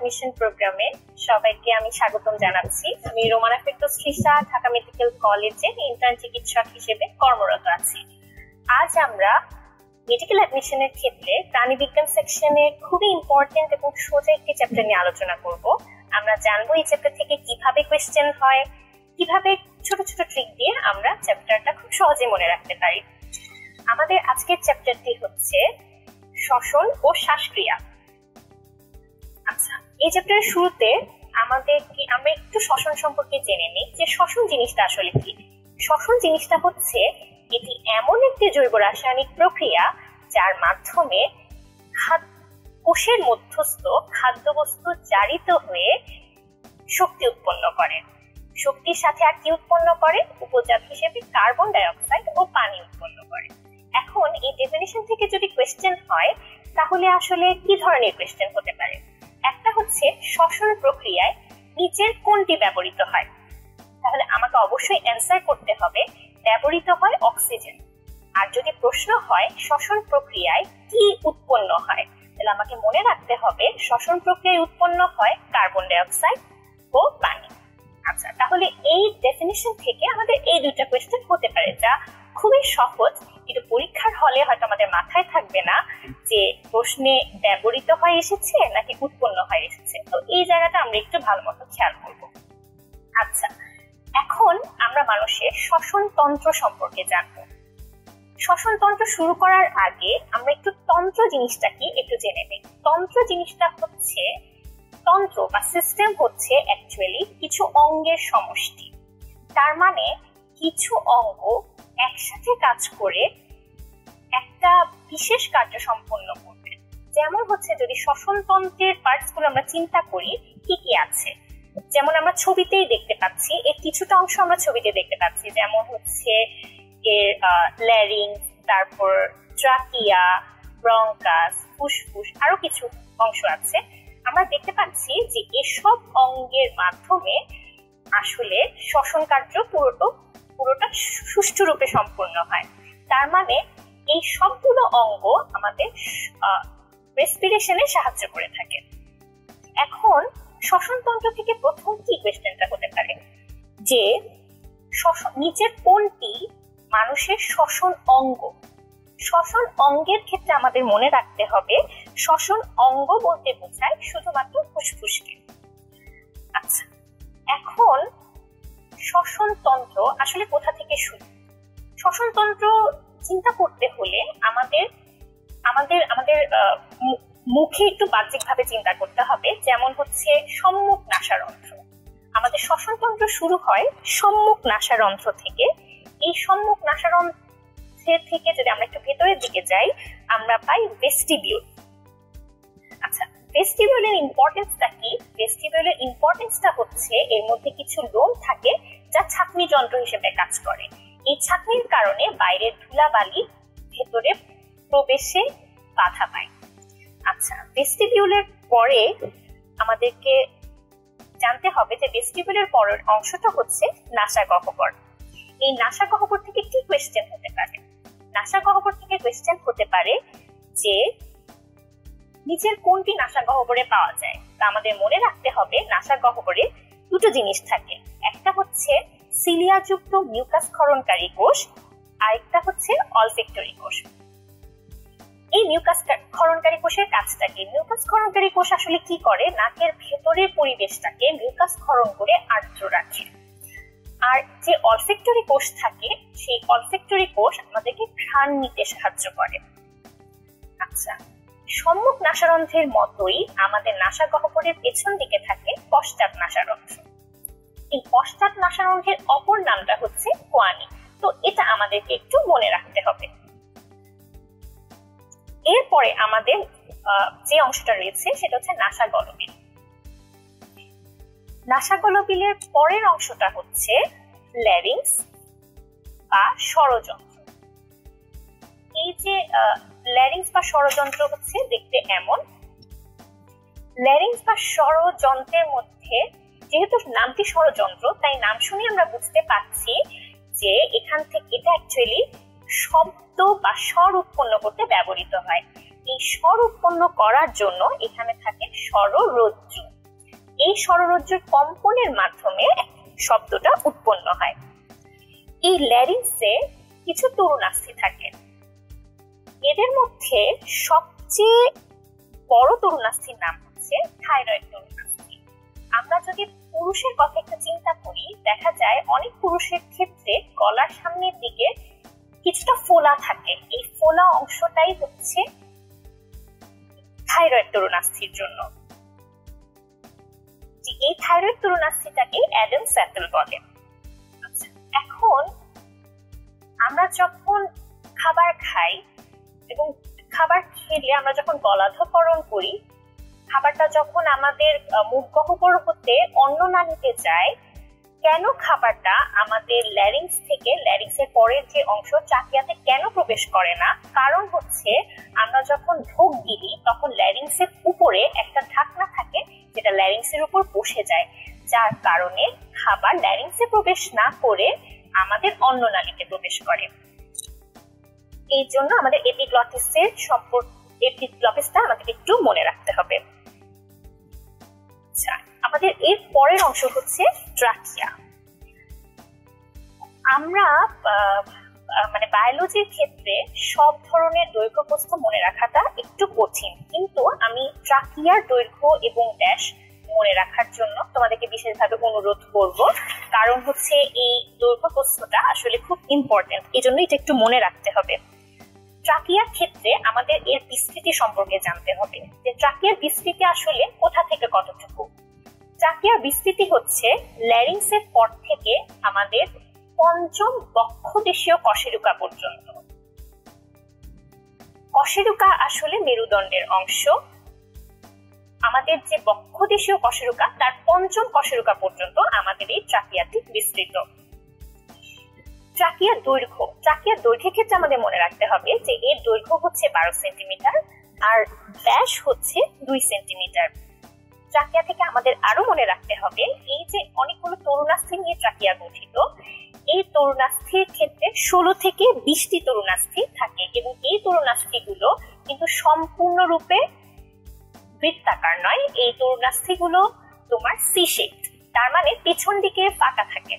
Admission প্রোগ্রামে সবাইকে আমি স্বাগতম জানাচ্ছি। আমি রোমানা ফেরদৌস তৃষা, ঢাকা মেডিকেল কলেজে ইন্টার্ন চিকিৎসক হিসেবে কর্মরত আছি। আজ আমরা মেডিকেল অ্যাডমিশনের ক্ষেত্রে প্রাণীবিজ্ঞান সেকশনে খুবই ইম্পর্টেন্ট এবং সোজা একটি চ্যাপ্টার নিয়ে আলোচনা করব। আমরা জানবো এই চ্যাপ্টার থেকে কিভাবে কোয়েশ্চেন হয়, কিভাবে ছোট ছোট ট্রিক দিয়ে আমরা চ্যাপ্টারটা খুব সহজে মনে রাখতে পারি। আমাদের আজকের চ্যাপ্টারটি হচ্ছে শ্বসন ও শ্বাসক্রিয়া। আচ্ছা, এই চ্যাপ্টারের শুরুতে আমরা একটু শ্বসন সম্পর্কে জেনে নিই যে শ্বসন জিনিসটা আসলে কি। শ্বসন জিনিসটা হচ্ছে এটি এমন একটি জৈব রাসায়নিক প্রক্রিয়া যার মাধ্যমে কোষের মধ্যস্থ খাদ্যবস্তু জারিত হয়ে শক্তি উৎপন্ন করে। শক্তির সাথে আর কি উৎপন্ন করে? উপজাত হিসেবে কার্বন ডাই অক্সাইড ও পানি উৎপন্ন করে। এখন এই ডেফিনিশন থেকে যদি কোয়েশ্চেন হয় তাহলে আসলে কি ধরনের কোয়েশ্চেন হতে পারে? একটা হচ্ছে শ্বসন প্রক্রিয়ায় নিচের কোনটি ব্যবহৃত হয়? তাহলে আমাকে অবশ্যই অ্যান্সার করতে হবে ব্যবহৃত হয় অক্সিজেন। আর যদি প্রশ্ন হয় শ্বসন প্রক্রিয়ায় কি উৎপন্ন হয়, তাহলে আমাকে মনে রাখতে হবে শ্বসন প্রক্রিয়ায় উৎপন্ন হয় কার্বন ডাই অক্সাইড ও পানি। আচ্ছা, তাহলে এই ডেফিনিশন থেকে আমাদের এই দুইটা কোয়েশ্চেন হতে পারে, যা খুবই সহজ, কিন্তু পরীক্ষার হলে হয়তো আমাদের মাথায় থাকবে না যে প্রশ্নে ব্যবহৃত হয় এসেছে নাকি উৎপন্ন হয় এসেছে। তো এই জায়গাটা আমরা একটু ভালো মতো খেয়াল করব। আচ্ছা, এখন আমরা মানুষের শ্বসন তন্ত্র সম্পর্কে জানবো। শ্বসন তন্ত্র শুরু করার আগে আমরা একটু তন্ত্র জিনিসটা কি একটু জেনে নিই। তন্ত্র জিনিসটা হচ্ছে, তন্ত্র বা সিস্টেম হচ্ছে অ্যাকচুয়ালি কিছু অঙ্গের সমষ্টি। তার মানে কিছু অঙ্গ একসাথে কাজ করে একটা বিশেষ কার্য সম্পন্ন করবে। যেমন হচ্ছে যদি শ্বসন তন্ত্রের পার্টস গুলো আমরা চিন্তা করি কি কি আছে, যেমন আমরা ছবিতেই দেখতে পাচ্ছি, এর কিছুটা অংশ আমরা ছবিতে দেখতে পাচ্ছি, যেমন হচ্ছে এর ল্যারিংস, তারপর ট্রাকিয়া, ব্রঙ্কাস, ফুসফুস, আরো কিছু অংশ আছে। আমরা দেখতে পাচ্ছি যে এসব অঙ্গের মাধ্যমে আসলে শ্বসন কার্য পুরোটা সুষ্ঠুরূপে সম্পূর্ণ হয়। তার মানে এই সবগুলো অঙ্গ আমাদের রেসপিরেশনে সাহায্য করে থাকে। এখন শ্বসনতন্ত্র থেকে প্রথম কি কোয়েশ্চেনটা হতে পারে যে নিচের কোনটি মানুষের শ্বসন অঙ্গ? শ্বসন অঙ্গের ক্ষেত্রে আমাদের মনে রাখতে হবে শ্বসন অঙ্গ বলতে বোঝায় শুধুমাত্র ফুসফুসকে। আচ্ছা, এখন শ্বসনতন্ত্র আসলে কোথা থেকে শুরু? শ্বসনতন্ত্র চিন্তা করতে হলে আমাদের মুখে একটু বাহ্যিকভাবে চিন্তা করতে হবে। যেমন হচ্ছে সম্মুখ নাসারন্ধ্র। আমাদের শ্বসনতন্ত্র শুরু হয় সম্মুখ নাসারন্ধ্র থেকে। এই সম্মুখ নাসারন্ধ্রের থেকে যদি আমরা একটু ভেতরের দিকে যাই আমরা পাই ভেস্টিবিউল। আচ্ছা, ভেস্টিবিউলের ইম্পর্টেন্সটা কি? ভেস্টিবিউলের ইম্পর্টেন্সটা হচ্ছে এর মধ্যে কিছু লোম থাকে যা ছাঁকনি যন্ত্র হিসেবে কাজ করে। এই ছাঁকনির কারণে বাইরের ধুলাবালি ভেতরে প্রবেশে বাধা পায়। আচ্ছা, ভেস্টিবিউলের পরে আমাদেরকে জানতে হবে যে ভেস্টিবিউলের পরের অংশটা হচ্ছে নাসাগহ্বর। এই নাসাগহ্বর থেকে কি কোয়েশ্চেন হতে পারে? নাসাগহ্বর থেকে কোয়েশ্চেন হতে পারে যে নিচের কোনটি নাসাগহ্বরে পাওয়া যায়। তা আমাদের মনে রাখতে হবে নাসাগহ্বরে দুটো জিনিস থাকে, একটা হচ্ছে সিলিয়াযুক্ত মিউকাস ক্ষরণকারী কোষ, আরেকটা হচ্ছে অলফ্যাক্টরি কোষ। এই মিউকাস ক্ষরণকারী কোষের কাজটা কি? মিউকাস ক্ষরণকারী কোষ আসলে কি করে? নাকের ভেতরের পরিবেশটাকে মিউকাস ক্ষরণ করে আর্দ্র রাখে। আর যে অলফ্যাক্টরি কোষ থাকে সেই অলফ্যাক্টরি কোষ আমাদেরকে ঘ্রাণ নিতে সাহায্য করে। আচ্ছা, সম্মুখ নাসারন্ধ্রের মতোই আমাদের নাসাগহ্বরের পেছন দিকে থাকে পশ্চাৎ নাসারন্ধ্র। এই পশ্চাৎ নাসারন্ধ্রের অপর নামটা হচ্ছে কোয়ানি। তো এটা আমাদেরকে একটু মনে রাখতে হবে। এরপরে আমাদের যে অংশটা রয়েছে সেটা হচ্ছে নাসাগলবিল। নাসাগলবিলের পরের অংশটা হচ্ছে ল্যারিংস বা স্বরযন্ত্র। এই যে ল্যারিংস বা স্বরযন্ত্র হচ্ছে দেখতে এমন। ল্যারিংস বা স্বরযন্ত্রের মধ্যে, যেহেতু নামটি স্বরযন্ত্র তাই নাম শুনে আমরা বুঝতে পারছি যে এখান থেকে এটা অ্যাকচুয়ালি শব্দ বা স্বর উৎপন্ন করতে ব্যবহৃত হয়। এই স্বর উৎপন্ন করার জন্য এখানে থাকে স্বররজ্জু। এই স্বররজ্জুর কম্পনের মাধ্যমে শব্দটা উৎপন্ন হয়। এই ল্যারিংসে কিছু তরুণাস্থি থাকে, এদের মধ্যে সবচেয়ে বড় তরুণাস্থির নাম হচ্ছে থাইরয়েড তরুণাস্থি। আমরা যদি পুরুষের কথা একটু চিন্তা করি, দেখা যায় অনেক পুরুষের ক্ষেত্রে গলার সামনের দিকে কিছুটা ফোলা থাকে, এই ফোলা অংশটাই হচ্ছে থাইরয়েড তরুণাস্থির জন্য। এই থাইরয়েড তরুণাস্থিটাকে অ্যাডামস অ্যাপল বলে। এখন আমরা যখন খাবার খাই এবং খাবার খেলে আমরা যখন গলাধঃকরণ করি, খাবারটা যখন আমাদের মুখগহ্বর হতে অন্ননালীতে যায়, কেন খাবারটা আমাদের ল্যারিংস থেকে, ল্যারিংসের পরের যে অংশ ট্রাকিয়াতে কেন প্রবেশ করে না? কারণ হচ্ছে আমরা যখন ঢোক গিলি তখন ল্যারিংসের উপরে একটা ঢাকনা থাকে যেটা ল্যারিংসের উপর বসে যায়, যার কারণে খাবার ল্যারিংসে প্রবেশ না করে আমাদের অন্ননালীতে প্রবেশ করে। এই জন্য আমাদের এপিগ্লটিসের এপিগ্লটিসটা আমাদের একটু মনে রাখতে হবে। আচ্ছা, আমাদের এর পরের অংশ হচ্ছে ট্রাকিয়া। আমরা মানে বায়োলজির ক্ষেত্রে সব ধরনের দৈর্ঘ্য প্রস্থ মনে রাখাটা একটু কঠিন, কিন্তু আমি ট্রাকিয়ার দৈর্ঘ্য এবং ব্যাস মনে রাখার জন্য তোমাদেরকে বিশেষভাবে অনুরোধ করব, কারণ হচ্ছে এই দৈর্ঘ্য প্রস্থটা আসলে খুব ইম্পর্টেন্ট, এই জন্য এটা একটু মনে রাখতে হবে। ট্রাকিয়ার ক্ষেত্রে আমাদের এর বিস্তৃতি সম্পর্কে জানতে হবে, যে ট্রাকিয়ার বিস্তৃতি আসলে কোথা থেকে কতটুকু। ট্রাকিয়ার বিস্তৃতি হচ্ছে ল্যারিংসের পর থেকে আমাদের পঞ্চম বক্ষদেশীয় কশেরুকা পর্যন্ত। কশেরুকা আসলে মেরুদণ্ডের অংশ, আমাদের যে বক্ষদেশীয় কশেরুকা তার পঞ্চম কশেরুকা পর্যন্ত আমাদের এই ট্রাকিয়াটি বিস্তৃত। ট্রাকিয়ার দৈর্ঘ্যের ক্ষেত্রে আমাদের মনে রাখতে হবে যে এর দৈর্ঘ্য হচ্ছে 12 সেন্টিমিটার আর ব্যাস হচ্ছে 2 সেন্টিমিটার। ট্রাকিয়া থেকে আমাদের আরো মনে রাখতে হবে, এই যে অনেকগুলো তরুণাস্থি নিয়ে ট্রাকিয়া গঠিত, এই তরুণাস্থির ক্ষেত্রে 16 থেকে 20টি তরুণাস্থি থাকে এবং এই তরুণাস্থিগুলো কিন্তু সম্পূর্ণরূপে বৃত্তাকার নয়, এই তরুণাস্থিগুলো তোমার সি শেপ, তার মানে পেছন দিকে ফাঁকা থাকে।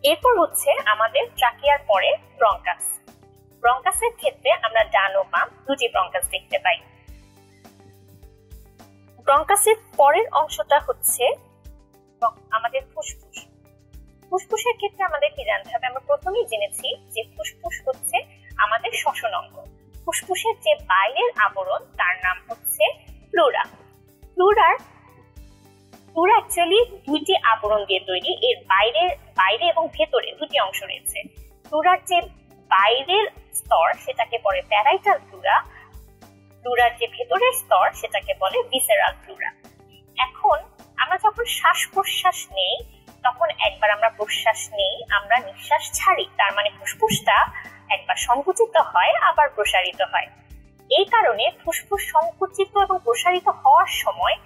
এরপর হচ্ছে আমাদের ট্রাকিয়ার পরে ব্রঙ্কাস। ব্রঙ্কাসের ক্ষেত্রে আমরা ডান ও বাম দুটি ব্রঙ্কাস দেখতে পাই। ব্রঙ্কাসের পরের অংশটা হচ্ছে আমাদের ফুসফুস। ফুসফুসের ক্ষেত্রে আমাদের কি জানতে হবে? আমরা প্রথমেই জেনেছি যে ফুসফুস হচ্ছে আমাদের শ্বসন অঙ্গ। ফুসফুসের যে বাইরের আবরণ তার নাম হচ্ছে প্লুরা। প্লুরা অ্যাকচুয়ালি দুইটি আবরণ দিয়ে তৈরি, এর বাইরে এবং ভেতরে দুটি অংশ রয়েছে। প্লুরার যে বাইরের স্তর সেটাকে বলে প্যারাইটাল প্লুরা, প্লুরার যে ভেতরের স্তর সেটাকে বলে ভিসেরাল প্লুরা। এখন আমরা যখন শ্বাস প্রশ্বাস নেই তখন একবার আমরা প্রশ্বাস নেই, আমরা নিঃশ্বাস ছাড়ি, তার মানে ফুসফুসটা একবার সংকুচিত হয় আবার প্রসারিত হয়। এই কারণে ফুসফুস সংকুচিত এবং প্রসারিত হওয়ার সময়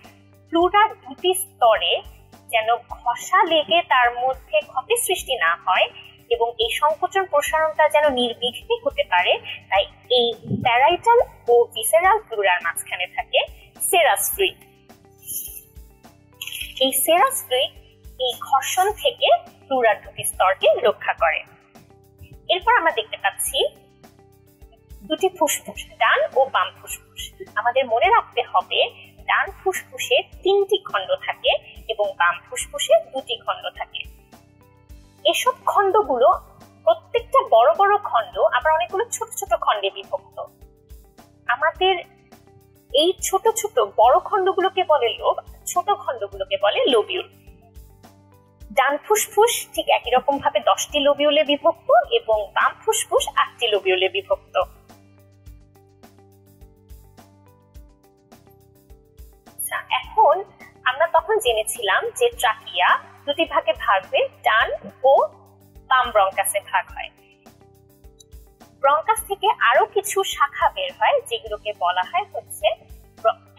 প্লুরার দুটি স্তরে যেন ঘষা লেগে তার মধ্যে ক্ষতি সৃষ্টি না হয় এবং এই সংকোচন প্রসারণটা যেন নির্বিঘ্নে হতে পারে, তাই এই প্যারাইটাল ও ভিসেরাল প্লুরার মাঝখানে থাকে সেরাস ফ্লুইড। এই সেরাস ফ্লুইড এই ঘর্ষণ থেকে প্লুরার দুটি স্তরকে রক্ষা করে। এরপর আমরা দেখতে পাচ্ছি দুটি ফুসফুস, ডান ও বাম ফুসফুস। আমাদের মনে রাখতে হবে ডান ফুসফুসে 3টি খণ্ড থাকে এবং বাম ফুসফুসে 2টি খণ্ড থাকে। এসব খণ্ডগুলো প্রত্যেকটা বড় বড় খণ্ড আবার অনেকগুলো ছোট ছোট খণ্ডে বিভক্ত। আমাদের এই ছোট ছোট বড় খণ্ডগুলোকে বলে লোব, ছোট খণ্ডগুলোকে বলে লোবিউল। ডান ফুসফুস ঠিক একই রকম ভাবে 10টি লোবিউলে বিভক্ত এবং বাম ফুসফুস 8টি লোবিউলে বিভক্ত। এখন আমরা তখন জেনেছিলাম যে ট্রাকিয়া দুটি ভাগে ভাগ হয়ে ডান ও বাম ব্রঙ্কাসে ভাগ হয়। ব্রঙ্কাস থেকে আরো কিছু শাখা বের হয় যেগুলোকে বলা হয় হচ্ছে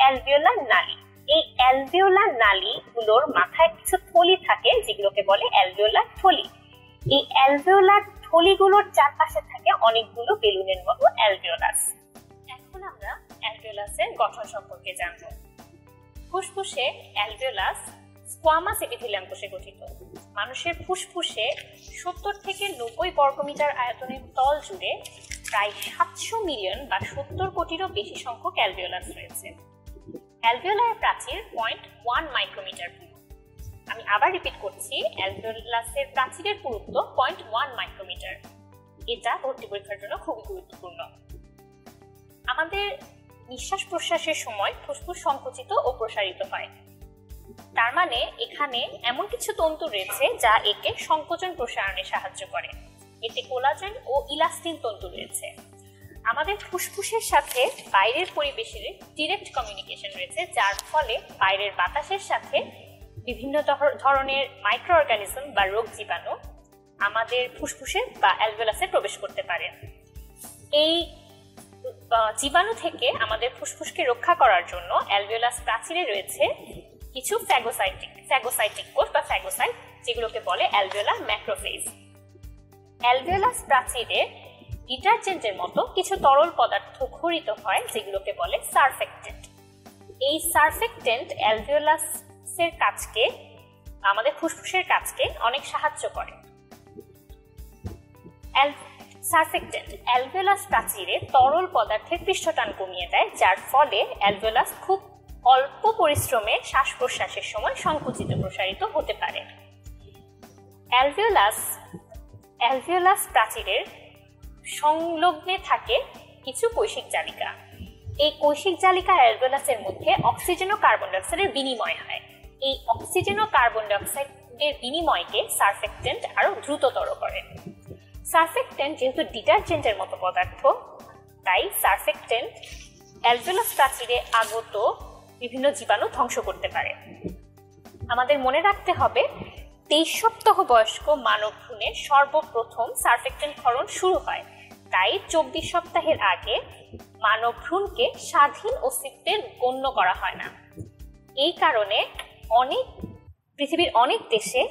অ্যালভিওলার নালী। এই অ্যালভিওলার নালী গুলোর মাথায় কিছু থলি থাকে যেগুলোকে বলে অ্যালভিওলার থলি। এই অ্যালভিওলার থলিগুলোর চারপাশে থাকে অনেকগুলো বেলুনের মতো অ্যালভিওলাস। এখন আমরা অ্যালভিওলাসের গঠন সম্পর্কে জানব। ফুসফুসে অ্যালভিওলাস স্কোয়ামাস এপিথেলিয়াম কোষে গঠিত। মানুষের ফুসফুসে 70 থেকে 90 বর্গমিটার আয়তনের তল জুড়ে প্রায় 700 মিলিয়ন বা 70 কোটিরও বেশি সংখ্যক অ্যালভিওলাস রয়েছে। অ্যালভিওলার প্রাচীর 0.1 মাইক্রোমিটার পুরু। আমি আবার রিপিট করছি, অ্যালভিওলাসের প্রাচীরের পুরুত্ব 0.1 মাইক্রোমিটার। এটা ভর্তি পরীক্ষার জন্য খুবই গুরুত্বপূর্ণ। আমাদের নিঃশ্বাস প্রশ্বাসের সময় ফুসফুস সংকুচিত ও প্রসারিত হয়। তার মানে এখানে এমন কিছু তন্তু রয়েছে যা একে সংকোচন প্রসারণে সাহায্য করে। এতে কোলাজেন ও ইলাস্টিন তন্তু রয়েছে। আমাদের ফুসফুসের সাথে বাইরের পরিবেশের ডিরেক্ট কমিউনিকেশন রয়েছে, যার ফলে বাইরের বাতাসের সাথে বিভিন্ন ধরনের মাইক্রো অর্গানিজম বা রোগ জীবাণু আমাদের ফুসফুসে বা অ্যালভিওলাসে প্রবেশ করতে পারে। এই জীবাণু থেকে আমাদের ফুসফুসকে রক্ষা করার জন্য অ্যালভিওলাস প্রাচীরে রয়েছে কিছু ফ্যাগোসাইটিক কোষ বা ফ্যাগোসাইট, যেগুলোকে বলে অ্যালভিওলার ম্যাক্রোফেজ। অ্যালভিওলাস প্রাচীরে ডিটারজেন্টের মতো কিছু তরল পদার্থ ক্ষরিত হয়, যেগুলোকে বলে সারফেক্টেন্ট। এই সারফেক্টেন্ট অ্যালভিওলাসের কাজকে, আমাদের ফুসফুসের কাজকে অনেক সাহায্য করে। সারফেক্টেন্ট অ্যালভিওলাস প্রাচীরে তরল পদার্থের পৃষ্ঠটান কমিয়ে দেয়, যার ফলে অ্যালভিওলাস খুব অল্প পরিশ্রমে শ্বাস প্রশ্বাসের সময় সংকুচিত প্রসারিত হতে পারে। অ্যালভিওলাস প্রাচীরের সংলগ্নে থাকে কিছু কৈশিক জালিকা। এই কৈশিক জালিকা অ্যালভিওলাসের মধ্যে অক্সিজেন ও কার্বন ডাইঅক্সাইডের বিনিময় হয়। এই অক্সিজেন ও কার্বন ডাইঅক্সাইডের বিনিময়কে সারফেক্টেন্ট আরো দ্রুততর করে। সারফেক্টেন্ট যেহেতু ডিটারজেন্টের মতো পদার্থ, তাই সারফেক্টেন্ট অ্যালভিওলাস প্রাচীরে আগত বিভিন্ন জীবাণু ধ্বংস করতে পারে। আমাদের মনে রাখতে হবে, 23 সপ্তাহ বয়স্ক মানব ভ্রূণে সর্বপ্রথম সারফেক্টেন্ট ক্ষরণ শুরু হয়। তাই 24 সপ্তাহের আগে মানব ভ্রূণকে স্বাধীন অস্তিত্বের গণ্য করা হয় না। এই কারণে পৃথিবীর অনেক দেশে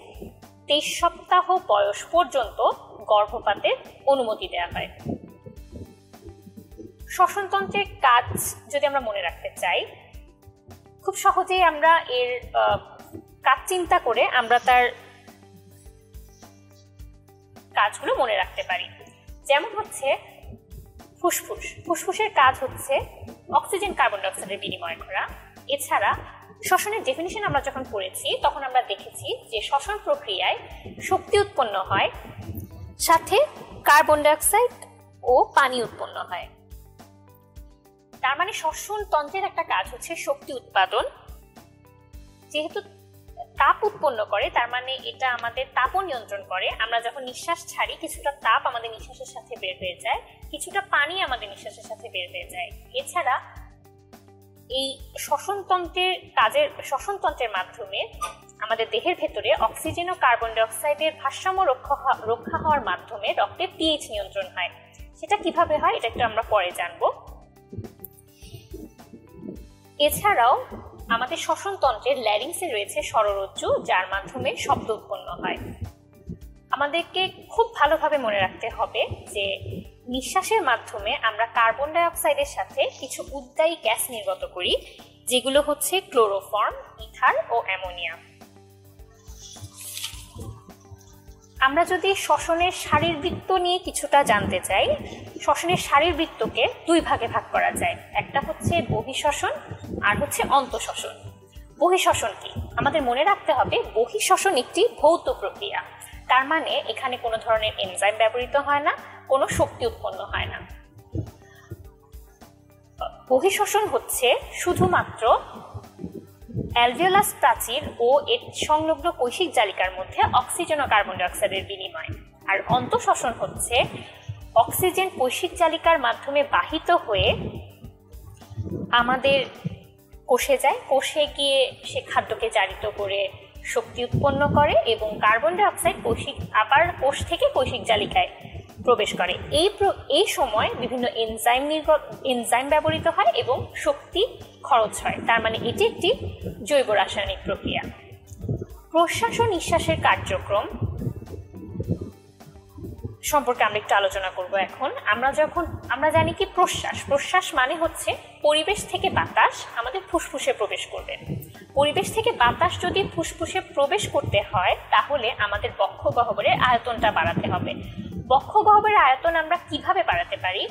23 সপ্তাহ বয়স পর্যন্ত গর্ভপাতের অনুমতি দেওয়া হয়। শ্বসনতন্ত্রের কাজ যদি আমরা মনে রাখতে চাই, খুব সহজেই আমরা এর কাজ চিন্তা করে আমরা তার কাজগুলো মনে রাখতে পারি। যেমন হচ্ছে ফুসফুসের কাজ হচ্ছে অক্সিজেন কার্বন ডাইঅক্সাইডের বিনিময় করা। এছাড়া শ্বসনের ডেফিনিশন আমরা যখন পড়েছি তখন আমরা দেখেছি যে শ্বসন প্রক্রিয়ায় শক্তি উৎপন্ন হয়, সাথে কার্বন ডাইঅক্সাইড ও পানি উৎপন্ন হয়। তার মানে শ্বসন তন্ত্রের একটা কাজ হচ্ছে শক্তি উৎপাদন। যেহেতু তাপ উৎপন্ন করে, তার মানে এটা আমাদের তাপও নিয়ন্ত্রণ করে। আমরা যখন নিঃশ্বাস ছাড়ি, কিছুটা তাপ আমাদের নিঃশ্বাসের সাথে বের হয়ে যায়, কিছুটা পানি আমাদের নিঃশ্বাসের সাথে বের হয়ে যায়। এছাড়া এই শ্বসনতন্ত্রের মাধ্যমে আমাদের দেহের ভেতরে অক্সিজেন ও কার্বন ডাইঅক্সাইডের ভারসাম্য রক্ষা হওয়ার মাধ্যমে রক্তের পিএইচ নিয়ন্ত্রণ হয়। সেটা কিভাবে হয় এটা একটু আমরা পরে জানবো। এছাড়াও আমাদের শ্বসনতন্ত্রের ল্যারিংসে রয়েছে স্বররজ্জু, যার মাধ্যমে শব্দ উৎপন্ন হয়। আমাদেরকে খুব ভালোভাবে মনে রাখতে হবে যে নিঃশ্বাসের মাধ্যমে আমরা কার্বন ডাইঅক্সাইডের সাথে কিছু উদ্দায়ী গ্যাস নির্গত করি, যেগুলো হচ্ছে ক্লোরোফর্ম, ইথার ও অ্যামোনিয়া। আমরা যদি শ্বসনের শারীরবৃত্ত নিয়ে কিছুটা জানতে চাই, শ্বসনের শারীরবৃত্তকে 2 ভাগে ভাগ করা যায়। একটা হচ্ছে বহিঃশ্বসন আর হচ্ছে অন্তঃশ্বসন। বহিঃশ্বসন কি? আমাদের মনে রাখতে হবে বহিঃশ্বসন একটি ভৌত প্রক্রিয়া। তার মানে এখানে কোনো ধরনের এনজাইম ব্যবহৃত হয় না, কোনো শক্তি উৎপন্ন হয় না। বহিঃশ্বসন হচ্ছে শুধুমাত্র অ্যালভিওলাস প্রাচীর ও এর সংলগ্ন কৈশিক জালিকার মধ্যে অক্সিজেন ও কার্বন ডাইঅক্সাইডের বিনিময়। আর অন্তঃশ্বসন হচ্ছে অক্সিজেন কৈশিক জালিকার মাধ্যমে বাহিত হয়ে আমাদের কোষে যায়, কোষে গিয়ে সে খাদ্যকে জারিত করে শক্তি উৎপন্ন করে এবং কার্বন ডাইঅক্সাইড আবার কোষ থেকে কৈশিক জালিকায় প্রবেশ করে। এই সময় বিভিন্ন এনজাইম ব্যবহৃত হয় এবং শক্তি খরচ হয়। তার মানে এটি একটি জৈব রাসায়নিক প্রক্রিয়া। প্রশ্বাস ও নিঃশ্বাসের কার্যক্রম সম্পর্কে আমরা একটু আলোচনা করব এখন। আমরা জানি কি প্রশ্বাস মানে হচ্ছে পরিবেশ থেকে বাতাস আমাদের ফুসফুসে প্রবেশ করবে। পরিবেশ থেকে বাতাস যদি ফুসফুসে প্রবেশ করতে হয় তাহলে আমাদের বক্ষ গহ্বরের আয়তনটা বাড়াতে হবে। বক্ষ গহ্বরের আয়তন আমরা কিভাবে বাড়াতে পারি?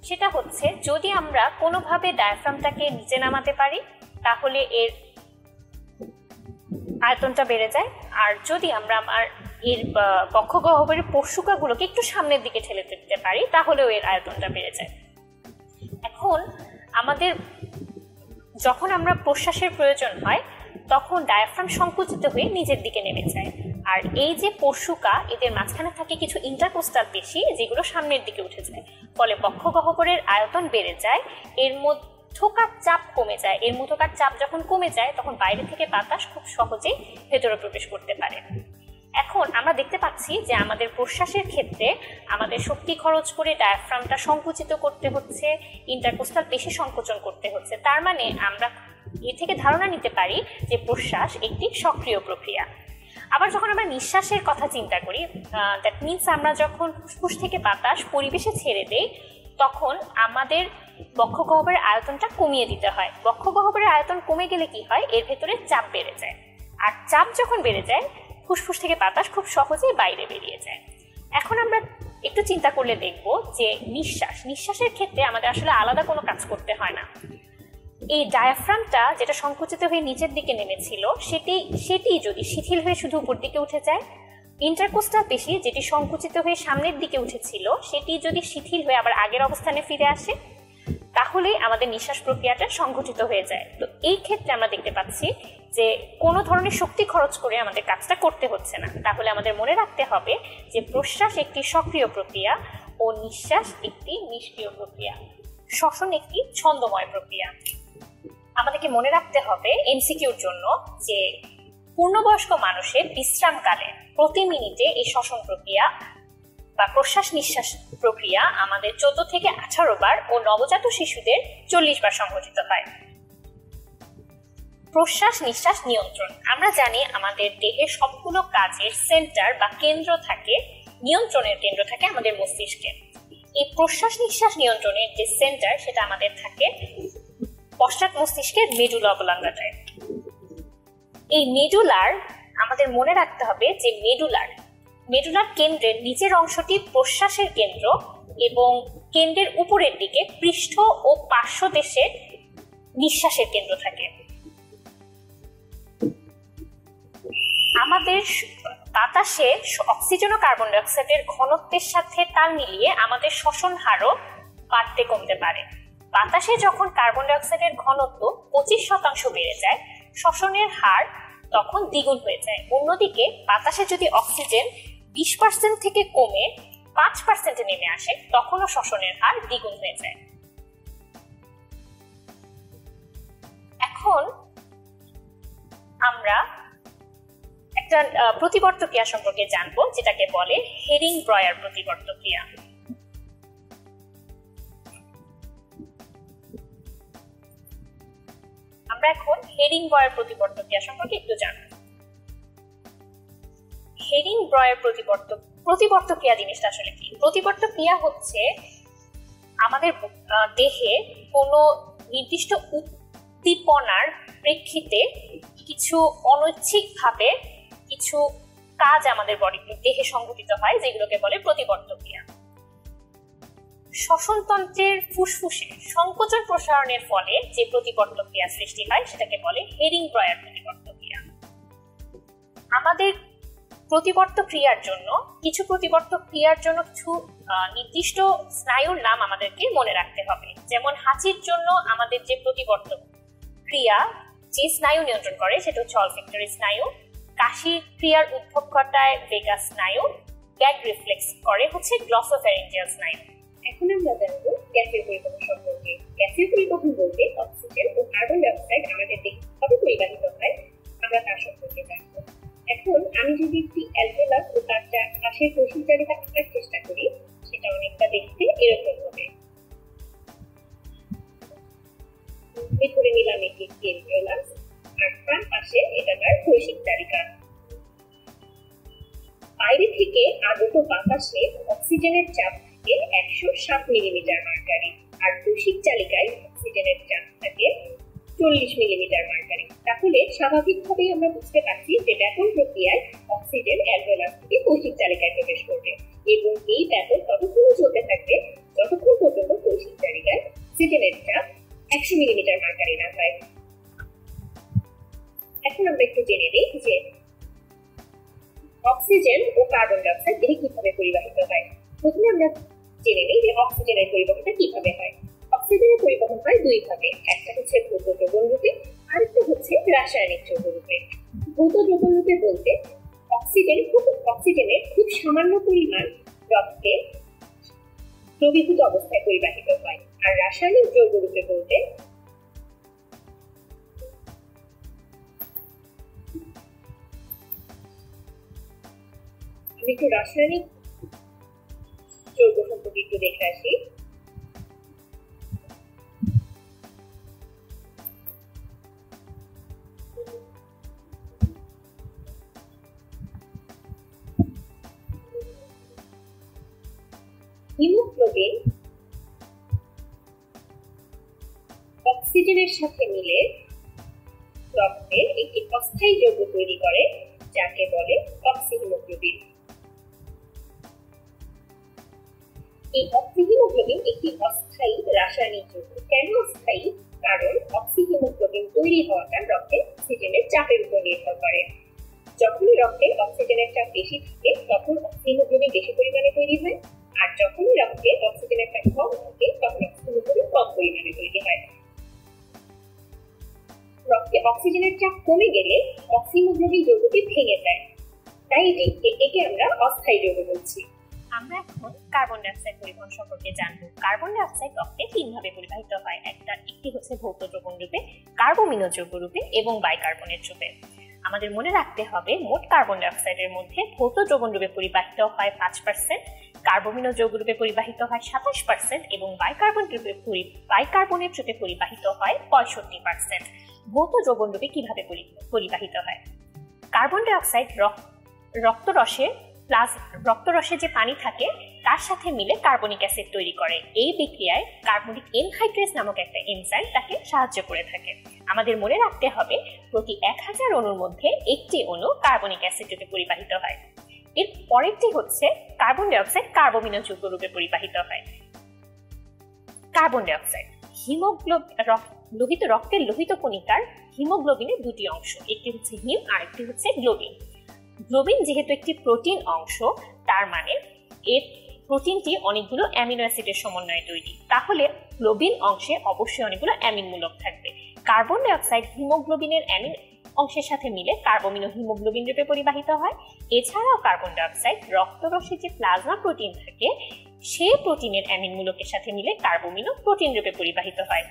সেটা হচ্ছে যদি আমরা কোনোভাবে ডায়াফ্রামটাকে নিচে নামাতে পারি তাহলে এর আয়তনটা বেড়ে যায়, আর যদি আমরা এর বক্ষ গহ্বরের পশুকাগুলোকে একটু সামনের দিকে ঠেলে দিতে পারি তাহলেও এর আয়তনটা বেড়ে যায়। এখন আমাদের যখন আমরা প্রশ্বাসের প্রয়োজন হয় তখন ডায়াফ্রাম সংকুচিত হয়ে নিচের দিকে নেমে যায়, আর এই যে পশুকা এদের মাঝখানে থাকে কিছু ইন্টারকোস্টাল পেশি যেগুলো সামনের দিকে উঠে যায়, ফলে বক্ষ গহ্বরের আয়তন বেড়ে যায়, এর মধ্যকার চাপ কমে যায়। এর মধ্যকার চাপ যখন কমে যায় তখন বাইরে থেকে বাতাস খুব সহজেই ভেতরে প্রবেশ করতে পারে। এখন আমরা দেখতে পাচ্ছি যে আমাদের প্রশ্বাসের ক্ষেত্রে আমাদের শক্তি খরচ করে ডায়াফ্রামটা সংকুচিত করতে হচ্ছে, ইন্টারকোস্টাল পেশি সংকোচন করতে হচ্ছে। তার মানে আমরা এ থেকে ধারণা নিতে পারি যে প্রশ্বাস একটি সক্রিয় প্রক্রিয়া। আবার যখন আমরা নিঃশ্বাসের কথা চিন্তা করি, দ্যাট মিনস আমরা যখন ফুসফুস থেকে বাতাস পরিবেশে ছেড়ে দেই তখন আমাদের বক্ষ গহ্বরের আয়তনটা কমিয়ে দিতে হয়। বক্ষ গহ্বরের আয়তন কমে গেলে কি হয়, এর ভেতরে চাপ বেড়ে যায়, আর চাপ যখন বেড়ে যায় ফুসফুস থেকে বাতাস খুব সহজেই বাইরে বেরিয়ে যায়। এখন আমরা একটু চিন্তা করলে দেখব যে নিঃশ্বাসের ক্ষেত্রে আমাদের আসলে আলাদা কোনো কাজ করতে হয় না। এই ডায়াফ্রামটা যেটা সংকুচিত হয়ে নিচের দিকে নেমেছিল সেটি যদি শিথিল হয়ে শুধু উপর দিকে উঠে যায়, ইন্টারকোস্টাল পেশি যেটি সংকুচিত হয়ে সামনের দিকে উঠেছিল সেটি যদি শিথিল হয়ে আবার আগের অবস্থানে ফিরে আসে তাহলে আমাদের নিঃশ্বাস প্রক্রিয়াটা সংঘটিত হয়ে যায়। তো এই ক্ষেত্রে আমরা দেখতে পাচ্ছি যে কোনো ধরনের শক্তি খরচ করে আমাদের কাজটা করতে হচ্ছে না। তাহলে আমাদের মনে রাখতে হবে যে প্রশ্বাস একটি সক্রিয় প্রক্রিয়া ও নিঃশ্বাস একটি নিষ্ক্রিয় প্রক্রিয়া, শ্বসন একটি ছন্দময় প্রক্রিয়া। আমাদেরকে মনে রাখতে হবে এমসিকিউর জন্য যে পূর্ণবয়স্ক মানুষের বিশ্রামকালে প্রতি মিনিটে এই শ্বসন প্রক্রিয়া বা প্রশ্বাস নিঃশ্বাস প্রক্রিয়া আমাদের 14 থেকে 18 বার ও নবজাত শিশুদের 40 বার সংঘটিত হয়। প্রশ্বাস নিঃশ্বাস নিয়ন্ত্রণ। আমরা জানি আমাদের দেহের সবগুলো কাজের সেন্টার বা কেন্দ্র থাকে, নিয়ন্ত্রণের কেন্দ্র থাকে আমাদের মস্তিষ্কে। এই প্রশ্বাস নিঃশ্বাস নিয়ন্ত্রণের যে সেন্টার সেটা আমাদের থাকে পশ্চাৎ মস্তিষ্কের মেডুলা অবলাঙ্গাটায়। এই মেডুলার আমাদের মনে রাখতে হবে যে মেডুলার কেন্দ্রের নিচের অংশটি প্রশ্বাসের কেন্দ্র এবং কেন্দ্রের উপরের দিকে পৃষ্ঠ ও পার্শ্ব দেশে নিঃশ্বাসের কেন্দ্র থাকে। আমাদের বাতাসে অক্সিজেন ও কার্বন ডাই অক্সাইডের ঘনত্বের সাথে তাল মিলিয়ে আমাদের শ্বসন হারও বাড়তে কমতে পারে। বাতাসে যখন কার্বন ডাই অক্সাইডের ঘনত্ব 25% বেড়ে যায় শ্বসনের হার তখন দ্বিগুণ হয়ে যায়। অন্যদিকে বাতাসে যদি অক্সিজেন 20% থেকে কমে 5% নেমে আসে তখনও শ্বসনের হার দ্বিগুণ হয়ে যায়। এখন আমরা একটা প্রতিবর্ত ক্রিয়া সম্পর্কে জানবো যেটাকে বলে হেরিং-ব্রয়ার প্রতিবর্ত ক্রিয়া। আমরা এখন হেরিং-ব্রয়ার প্রতিবর্ত ক্রিয়া সম্পর্কে একটু জানব। হেরিং-ব্রয়ার প্রতিবর্ত ক্রিয়া জিনিসটা আসলে কি? প্রতিবর্ত ক্রিয়া হচ্ছে আমাদের দেহে কোনো নির্দিষ্ট উদ্দীপনার প্রেক্ষিতে কিছু অনৈচ্ছিকভাবে কিছু কাজ আমাদের দেহে সংঘটিত হয় যেগুলোকে বলে প্রতিবর্ত ক্রিয়া। শ্বসনতন্ত্রের ফুসফুসে সংকোচন প্রসারণের ফলে যে প্রতিবর্ত ক্রিয়া সৃষ্টি হয় সেটাকে বলে হেরিং-ব্রয়ার প্রতিবর্ত ক্রিয়া। আমাদের প্রতিবর্ত ক্রিয়ার জন্য কিছু নির্দিষ্ট স্নায়ুর নাম আমাদেরকে মনে রাখতে হবে। যেমন হাঁচির জন্য আমাদের যে প্রতিবর্ত ক্রিয়া যে স্নায়ু নিয়ন্ত্রণ করে সেটা হচ্ছে অলফ্যাক্টরি স্নায়ু। কাশির ক্রিয়ার উদ্ভব ঘটায় ভেগাস স্নায়ু। গ্যাগ রিফ্লেক্স করে হচ্ছে গ্লসোফ্যারিঞ্জিয়াল স্নায়ু। এখন আমরা জানবো গ্যাসীয় পরিবহন সম্পর্কে। গ্যাসীয় পরিবহন বলতে অক্সিজেন ও কার্বন ডাই অক্সাইড আমাদের দেহে কিভাবে পরিবাহিত হয় আমরা তার সম্পর্কে জানবো। এখন আমি যদি একটি অ্যালভেলাস ও তার চারপাশের কোষীচারিতা আঁকার চেষ্টা করি সেটা অনেকটা দেখতে এরকম হবে। ধরে নিলাম এটি একটি অ্যালভেলাস আর তার পাশে এটা তার কোষীচারিতা। বাইরে থেকে আগত বাতাসে অক্সিজেনের চাপ থাকে 107 মিলিমিটার মার্কারি, আর দূষিত চালিকায় অক্সিজেনের চাপ থাকে 40 মিলিমিটার মার্কারি। তাহলে স্বাভাবিকভাবেই আমরা বুঝতে পারছি যে ব্যাপন প্রক্রিয়ায় অক্সিজেন অ্যালভেওলাস থেকে কৌশিক চালিকায় প্রবেশ করবে এবং এই ব্যাপন ততক্ষণ চলতে থাকবে যতক্ষণ পর্যন্ত কৌশিক চালিকায় অক্সিজেনের চাপ 100 মিলিমিটার মার্কারি না হয়। এখন আমরা একটু জেনে নিই যে অক্সিজেন ও কার্বন ডাই অক্সাইড দেহে কিভাবে পরিবাহিত হয়। প্রথমে আমরা জেনে নিই যে অক্সিজেনের পরিবহনটা কিভাবে হয়। অক্সিজেনের পরিবহন হয় দুই ভাবে, একটা হচ্ছে ভৌত দ্রবণ রূপে, আরেকটা হচ্ছে রাসায়নিক যৌগ রূপে। ভৌত দ্রবণ রূপে বলতে অক্সিজেনের খুব সামান্য পরিমাণ রক্তে দ্রবীভূত অবস্থায় পরিবাহিত হয়, আর রাসায়নিক যৌগ রূপে বলতে আমি একটু রাসায়নিক যৌগ সম্পর্কে একটু দেখে আসি। হিমোগ্লোবিন অক্সিজেনের সাথে মিলে রক্তে একটি অস্থায়ী যৌগ তৈরি করে যাকে বলে অক্সিহিমোগ্লোবিন। এই অক্সিহিমোগ্লোবিন একটি অস্থায়ী রাসায়নিক যৌগ। কেন অস্থায়ী? কারণ অক্সিহিমোগ্লোবিন তৈরি হওয়াটা রক্তে অক্সিজেনের চাপের উপর নির্ভর করে। যখনই রক্তে অক্সিজেনের চাপ বেশি থাকে তখন অক্সিহিমোগ্লোবিন বেশি পরিমাণে তৈরি হয়, আর যখনই রক্তে অক্সিজেনের চাপ কম থাকে তখন অক্সিহিমোগ্লোবিন কম পরিমাণে তৈরি হয়। রক্তে অক্সিজেনের চাপ কমে গেলে অক্সিহিমোগ্লোবিন যৌগটি ভেঙে যায়, তাই একে আমরা অস্থায়ী যৌগ বলছি। আমরা এখন কার্বন ডাই অক্সাইড পরিবহন সম্পর্কে জানবো। কার্বন ডাই অক্সাইড রক্তে তিনভাবে পরিবাহিত হয়। একটি হচ্ছে ভৌত দ্রবণ রূপে, কার্বমিনো যৌগ রূপে এবং বাইকার্বনেট রূপে। আমাদের মনে রাখতে হবে মোট কার্বন ডাই অক্সাইডের মধ্যে ভৌত দ্রবণ রূপে পরিবাহিত হয় 5%, কার্বমিনো যৌগ রূপে পরিবাহিত হয় 27% এবং বাইকার্বনেট রূপে পরিবাহিত হয় 65%। ভৌত দ্রবণ রূপে কিভাবে পরিবাহিত হয়? কার্বন ডাই অক্সাইড রক্তরসে যে পানি থাকে তার সাথে মিলে কার্বনিক অ্যাসিড তৈরি করে। এই বিক্রিয়ায় কার্বনিক এনহাইড্রেজ নামক একটা এনজাইম তাকে সাহায্য করে থাকে। আমাদের মনে রাখতে হবে প্রতি 1000 অণুর মধ্যে একটি অণু কার্বনিক অ্যাসিড রূপে পরিবাহিত হয়। এর পরেরটি হচ্ছে কার্বন ডাই অক্সাইড কার্বমিনো যৌগ রূপে পরিবাহিত হয়। কার্বন ডাই অক্সাইড লোহিত রক্তের লোহিত কণিকার হিমোগ্লোবিনের দুটি অংশ, একটি হচ্ছে হিম আর একটি হচ্ছে গ্লোবিন। গ্লোবিন যেহেতু একটি প্রোটিন অংশ, তার মানে এর প্রোটিনটি অনেকগুলো অ্যামিনো অ্যাসিডের সমন্বয়ে তৈরি, তাহলে গ্লোবিন অংশে অবশ্যই অনেকগুলো অ্যামিন মূলক থাকবে। কার্বন ডাই অক্সাইড হিমোগ্লোবিনের অ্যামিন অংশের সাথে মিলে কার্বমিনো হিমোগ্লোবিন রূপে পরিবাহিত হয়। এছাড়াও কার্বন ডাই অক্সাইড রক্তরসে যে প্লাজমা প্রোটিন থাকে সেই প্রোটিনের অ্যামিন মূলকের সাথে মিলে কার্বমিনো প্রোটিন রূপে পরিবাহিত হয়।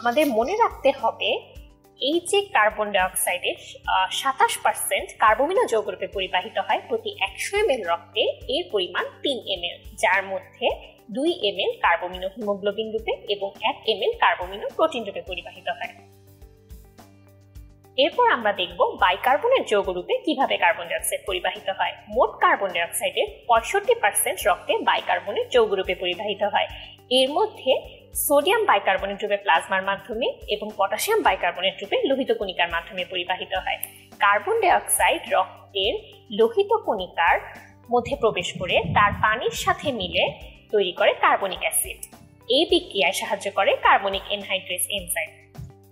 আমাদের মনে রাখতে হবে এই যে কার্বন ডাই অক্সাইডের 27% কার্বমিনো যৌগ রূপে পরিবাহিত হয় প্রতি 100 ml রক্তে, এর পরিমাণ 3 ml, যার মধ্যে 2 ml কার্বমিনো হিমোগ্লোবিন রূপে এবং 1 ml কার্বমিনো প্রোটিন রূপে পরিবাহিত হয়। এরপর আমরা দেখব বাইকার্বনেট যৌগ রূপে কিভাবে কার্বন ডাই অক্সাইড পরিবাহিত হয়। মোট কার্বন ডাই অক্সাইডের 65% রক্তে বাইকার্বনেট যৌগ রূপে পরিবাহিত হয়। এর মধ্যে সোডিয়াম বাইকার্বনেট রূপে প্লাজমার মাধ্যমে এবং পটাশিয়াম বাইকার্বনেট রূপে লোহিত কণিকার মাধ্যমে পরিবাহিত হয়। কার্বন ডাই অক্সাইড রক্তের লোহিত কণিকার মধ্যে প্রবেশ করে তার পানির সাথে মিলে তৈরি করে কার্বনিক অ্যাসিড। এই বিক্রিয়ায় সাহায্য করে কার্বনিক এনহাইড্রেজ এনজাইম।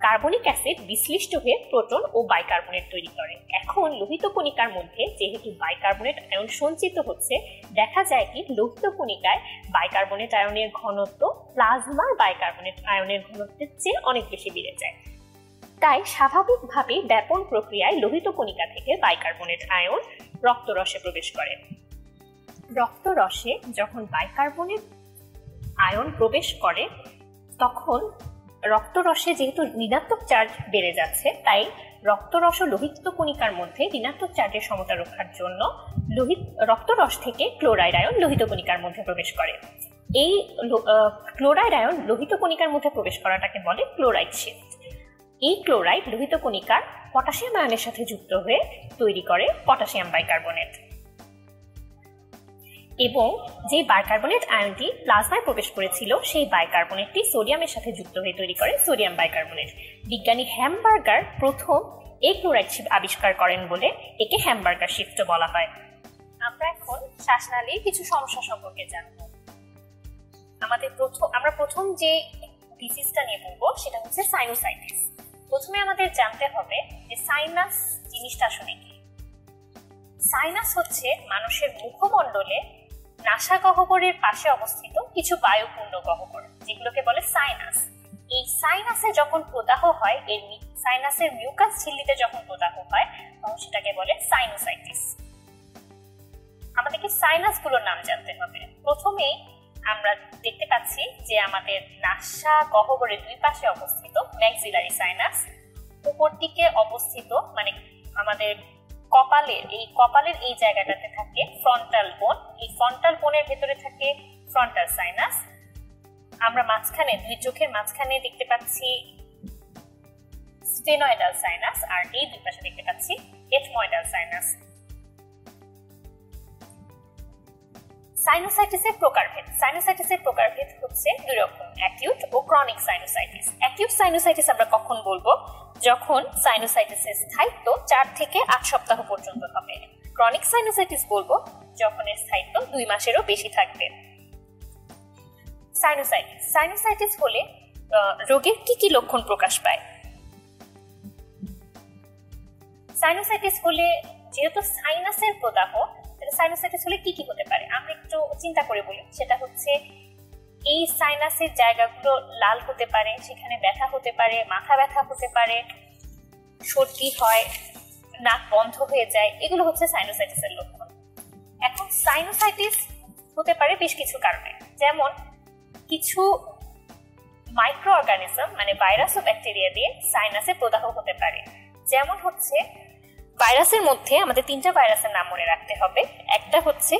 কার্বনিক অ্যাসিড বিশ্লিষ্ট হয়ে প্রোটন ও বাইকার্বনেট তৈরি করে। এখন লোহিত কণিকার মধ্যে যেহেতু বাইকার্বনেট আয়ন সঞ্চিত হচ্ছে, দেখা যায় কি লোহিত কণিকায় বাইকার্বনেট আয়নের ঘনত্ব প্লাজমার বাইকার্বনেট আয়নের ঘনত্বের চেয়ে অনেক বেশি বেড়ে যায়। তাই স্বাভাবিকভাবে ব্যাপন প্রক্রিয়ায় লোহিত কণিকা থেকে বাইকার্বনেট আয়ন রক্তরসে প্রবেশ করে। রক্তরসে যখন বাইকার্বনেট আয়ন প্রবেশ করে তখন রক্তরসে যেহেতু ঋণাত্মক চার্জ বেড়ে যাচ্ছে, তাই রক্তরস ও লোহিত কণিকার মধ্যে ঋণাত্মক চার্জের সমতা রক্ষার জন্য রক্তরস থেকে ক্লোরাইড আয়ন লোহিত কণিকার মধ্যে প্রবেশ করে। এই ক্লোরাইড আয়ন লোহিত কণিকার মধ্যে প্রবেশ করাটাকে বলে ক্লোরাইড শিফট। এই ক্লোরাইড লোহিত কণিকার পটাশিয়াম আয়নের সাথে যুক্ত হয়ে তৈরি করে পটাশিয়াম বাইকার্বনেট। এবং যে বাইকার্বনেট আয়নটি প্লাজমায় প্রবেশ করেছিল সেই বাইকার্বনেটটি সোডিয়ামের সাথে যুক্ত হয়ে তৈরি করে সোডিয়াম বাইকার্বনেট। বিজ্ঞানী হ্যামবার্গার প্রথম এই ক্লোরাইড শিফট আবিষ্কার করেন বলে একে হ্যামবার্গার শিফট বলা হয়। আমরা এখন শ্বাসনালীর কিছু সমস্যা সম্পর্কে জানব। আমরা প্রথম যে ডিজিজটা নিয়ে বলবো সেটা হচ্ছে সাইনোসাইটিস। প্রথমে আমাদের জানতে হবে যে সাইনাস জিনিসটা আসলে কি। সাইনাস হচ্ছে মানুষের মুখমণ্ডলে নাসা গহ্বরের পাশে অবস্থিত কিছু বায়ুপূর্ণ গহ্বর, যেগুলোকে বলে সাইনাস। এই সাইনাসে যখন প্রদাহ হয়, এই সাইনাসের মিউকাস ঝিল্লিতে যখন প্রদাহ হয়, তখন সেটাকে বলে সাইনোসাইটিস। আমাদেরকে সাইনাসগুলোর নাম জানতে হবে। প্রথমেই আমরা দেখতে পাচ্ছি যে আমাদের নাসা গহ্বরের দুই পাশে অবস্থিত ম্যাক্সিলারি সাইনাস, উপর দিকে অবস্থিত মানে আমাদের কপালের এই জায়গাটাতে থাকে ফ্রন্টাল বোন। এই ফ্রন্টাল বোনের ভেতরে থাকে ফ্রন্টাল সাইনাস। আমরা মাঝখানে দুই চোখের মাঝখানে দেখতে পাচ্ছি স্টেনয়েডাল সাইনাস, আর এই দুই পাশে দেখতে পাচ্ছি এথময়েডাল সাইনাস। সাইনোসাইটিসের প্রকারভেদ হচ্ছে দুই রকম, অ্যাকিউট ও ক্রনিক সাইনোসাইটিস। অ্যাকিউট সাইনোসাইটিস আমরা কখন বলবো? যখন সাইনোসাইটিসের স্থায়িত্ব 4 থেকে 8 সপ্তাহ পর্যন্ত হবে। ক্রনিক সাইনোসাইটিস বলবো যখন এর স্থায়িত্ব 2 মাসেরও বেশি থাকবে। সাইনোসাইটিস হলে রোগের কি লক্ষণ প্রকাশ পায়? সাইনোসাইটিস হলে যেহেতু সাইনাসের প্রদাহ, সাইনোসাইটিস হলে কি হতে পারে আমরা একটু চিন্তা করে বলি। সেটা হচ্ছে এই সাইনাসের জায়গাগুলো লাল হতে পারে, সেখানে ব্যথা হতে পারে, মাথা ব্যথা হতে পারে, সর্দি হয়, নাক বন্ধ হয়ে যায়, এগুলো হচ্ছে সাইনোসাইটিসের লক্ষণ। এখন সাইনোসাইটিস হতে পারে বেশ কিছু কারণে, যেমন কিছু মাইক্রো অর্গানিজম মানে ভাইরাস ও ব্যাকটেরিয়া দিয়ে সাইনাসে প্রদাহ হতে পারে। যেমন হচ্ছে ভাইরাসের মধ্যে আমাদের 3টা ভাইরাসের নাম মনে রাখতে হবে। একটা হচ্ছে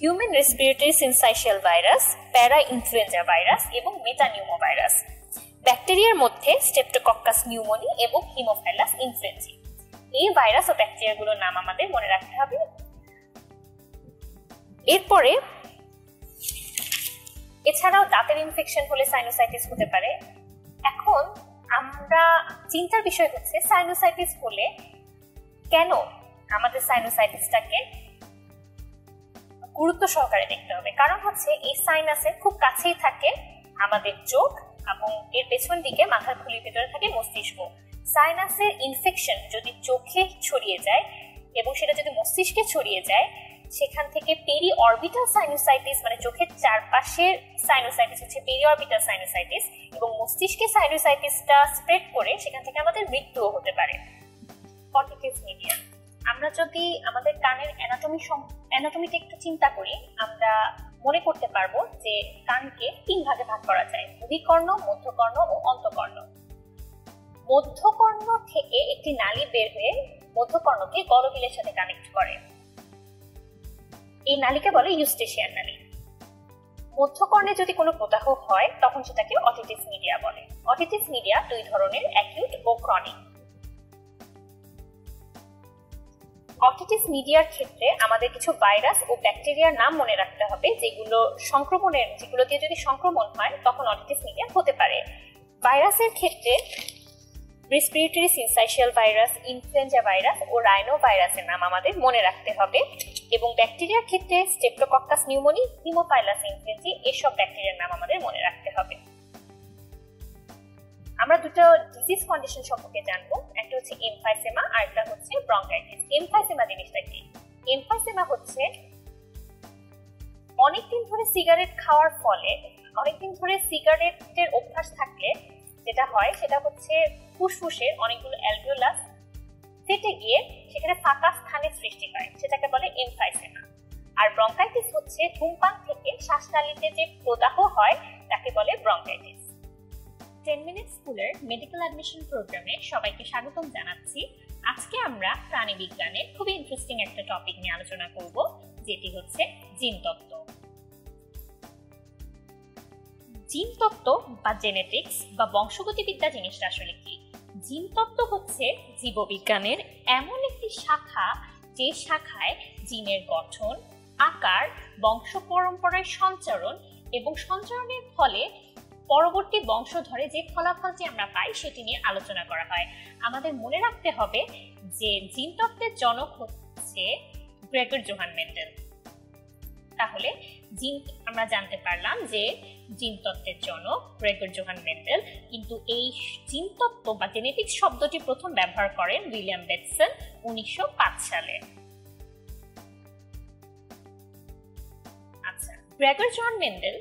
হিউম্যান রেসপিরেটরি সিনসাইশিয়াল ভাইরাস, প্যারা ইনফ্লুয়েঞ্জা ভাইরাস এবং মেটানিউমো ভাইরাস। ব্যাকটেরিয়ার মধ্যে স্ট্রেপ্টোকক্কাস নিউমোনি এবং হিমোফাইলাস ইনফ্লুয়েঞ্জি। এই ভাইরাস ও ব্যাকটেরিয়াগুলোর নাম আমাদের মনে রাখতে হবে। এরপরে এছাড়াও দাঁতের ইনফেকশন হলে সাইনোসাইটিস হতে পারে। এখন আমরা চিন্তার বিষয় হচ্ছে সাইনোসাইটিস হলে কেন আমাদের সাইনোসাইটিসটাকে গুরুত্ব সহকারে দেখতে হবে। কারণ হচ্ছে এই সাইনাসের খুব কাছেই থাকে আমাদের চোখ এবং এর পেছন দিকে মাথার খুলির ভেতরে থাকে মস্তিষ্ক। সাইনাসের ইনফেকশন যদি চোখে ছড়িয়ে যায় এবং সেটা যদি মস্তিষ্কে ছড়িয়ে যায়, সেখান থেকে পেরি অরবিটাল সাইনোসাইটিস মানে চোখের চারপাশের সাইনোসাইটিস হচ্ছে পেরি অরবিটাল সাইনোসাইটিস, এবং মস্তিষ্কে সাইনোসাইটিসটা স্প্রেড করে সেখান থেকে আমাদের মৃত্যুও হতে পারে। অটিটিস মিডিয়া, আমরা যদি আমাদের কানের অ্যানাটমিতে একটু চিন্তা করি, আমরা মনে করতে পারবো যে কানকে 3 ভাগে ভাগ করা যায়, বহিঃকর্ণ, মধ্যকর্ণ ও অন্তঃকর্ণ। মধ্যকর্ণ থেকে একটি নালী বের হয়ে মধ্যকর্ণকে গলবিলের সাথে কানেক্ট করে। এই নালীকে বলে ইউস্টেশিয়ান নালী। মধ্যকর্ণে যদি কোনো প্রদাহ হয় তখন সেটাকে অটিটিস মিডিয়া বলে। অটিটিস মিডিয়া 2 ধরনের, অ্যাকিউট ও ক্রনিক। অটিটিস মিডিয়ার ক্ষেত্রে আমাদের কিছু ভাইরাস ও ব্যাকটেরিয়ার নাম মনে রাখতে হবে, যেগুলো দিয়ে যদি সংক্রমণ হয় তখন অটিটিস মিডিয়া হতে পারে। ভাইরাসের ক্ষেত্রে respiratory syncytial virus, influenza virus ও রাইনো ভাইরাসের নাম আমাদের মনে রাখতে হবে, এবং ব্যাকটেরিয়ার ক্ষেত্রে স্ট্রেপ্টোকক্কাস নিউমোনি, হিমোফাইলাস ইনফ্লুয়েঞ্জি এসব ব্যাকটেরিয়ার নাম আমাদের মনে রাখতে হবে। আমরা দুটো ডিজিজ কন্ডিশন সম্পর্কে জানবো, একটা হচ্ছে এমফাইসেমা আর একটা হচ্ছে ব্রঙ্কাইটিস। এমফাইসেমা জিনিসটা কি? এমফাইসেমা হচ্ছে অনেকদিন ধরে সিগারেট খাওয়ার ফলে, অনেকদিন ধরে সিগারেটের অভ্যাস থাকলে যেটা হয় সেটা হচ্ছে ফুসফুসের অনেকগুলো অ্যালভিওলাস ফেটে গিয়ে সেখানে ফাঁকা স্থানের সৃষ্টি হয়, সেটাকে বলে এমফাইসেমা। আর ব্রঙ্কাইটিস হচ্ছে ধূমপান থেকে শ্বাসনালীতে যে প্রদাহ হয় তাকে বলে ব্রঙ্কাইটিস। 10 মিনিট স্কুলের মেডিকেল অ্যাডমিশন প্রোগ্রামে সবাইকে স্বাগতম জানাচ্ছি। আজকে আমরা প্রাণীবিজ্ঞানের খুবই ইন্টারেস্টিং একটা টপিক নিয়ে আলোচনা করব, যেটি হচ্ছে জিনতত্ত্ব। জিনতত্ত্ব বা জেনেটিক্স বা বংশগতিবিদ্যা জিনিসটা আসলে কি? জিনতত্ত্ব হচ্ছে জীববিজ্ঞানের এমন একটি শাখা যে শাখায় জিনের গঠন, আকার, বংশ পরম্পরায় সঞ্চারণ এবং সঞ্চারণের ফলে পরবর্তী বংশধরে যে ফলাফলটি আমরা পাই সেটি নিয়ে আলোচনা করা হয়। আমাদের মনে রাখতে হবে যে জিনতত্ত্বের জনক হচ্ছে গ্রেগর জোহান মেন্ডেল। তাহলে আমরা জানতে পারলাম যে জিনতত্ত্বের জনক গ্রেগর জোহান মেন্ডেল, কিন্তু এই জিনতত্ত্ব বা জেনেটিক্স শব্দটি প্রথম ব্যবহার করেন উইলিয়াম বেটসন 1905 সালে। আচ্ছা, গ্রেগর জোহান মেন্ডেল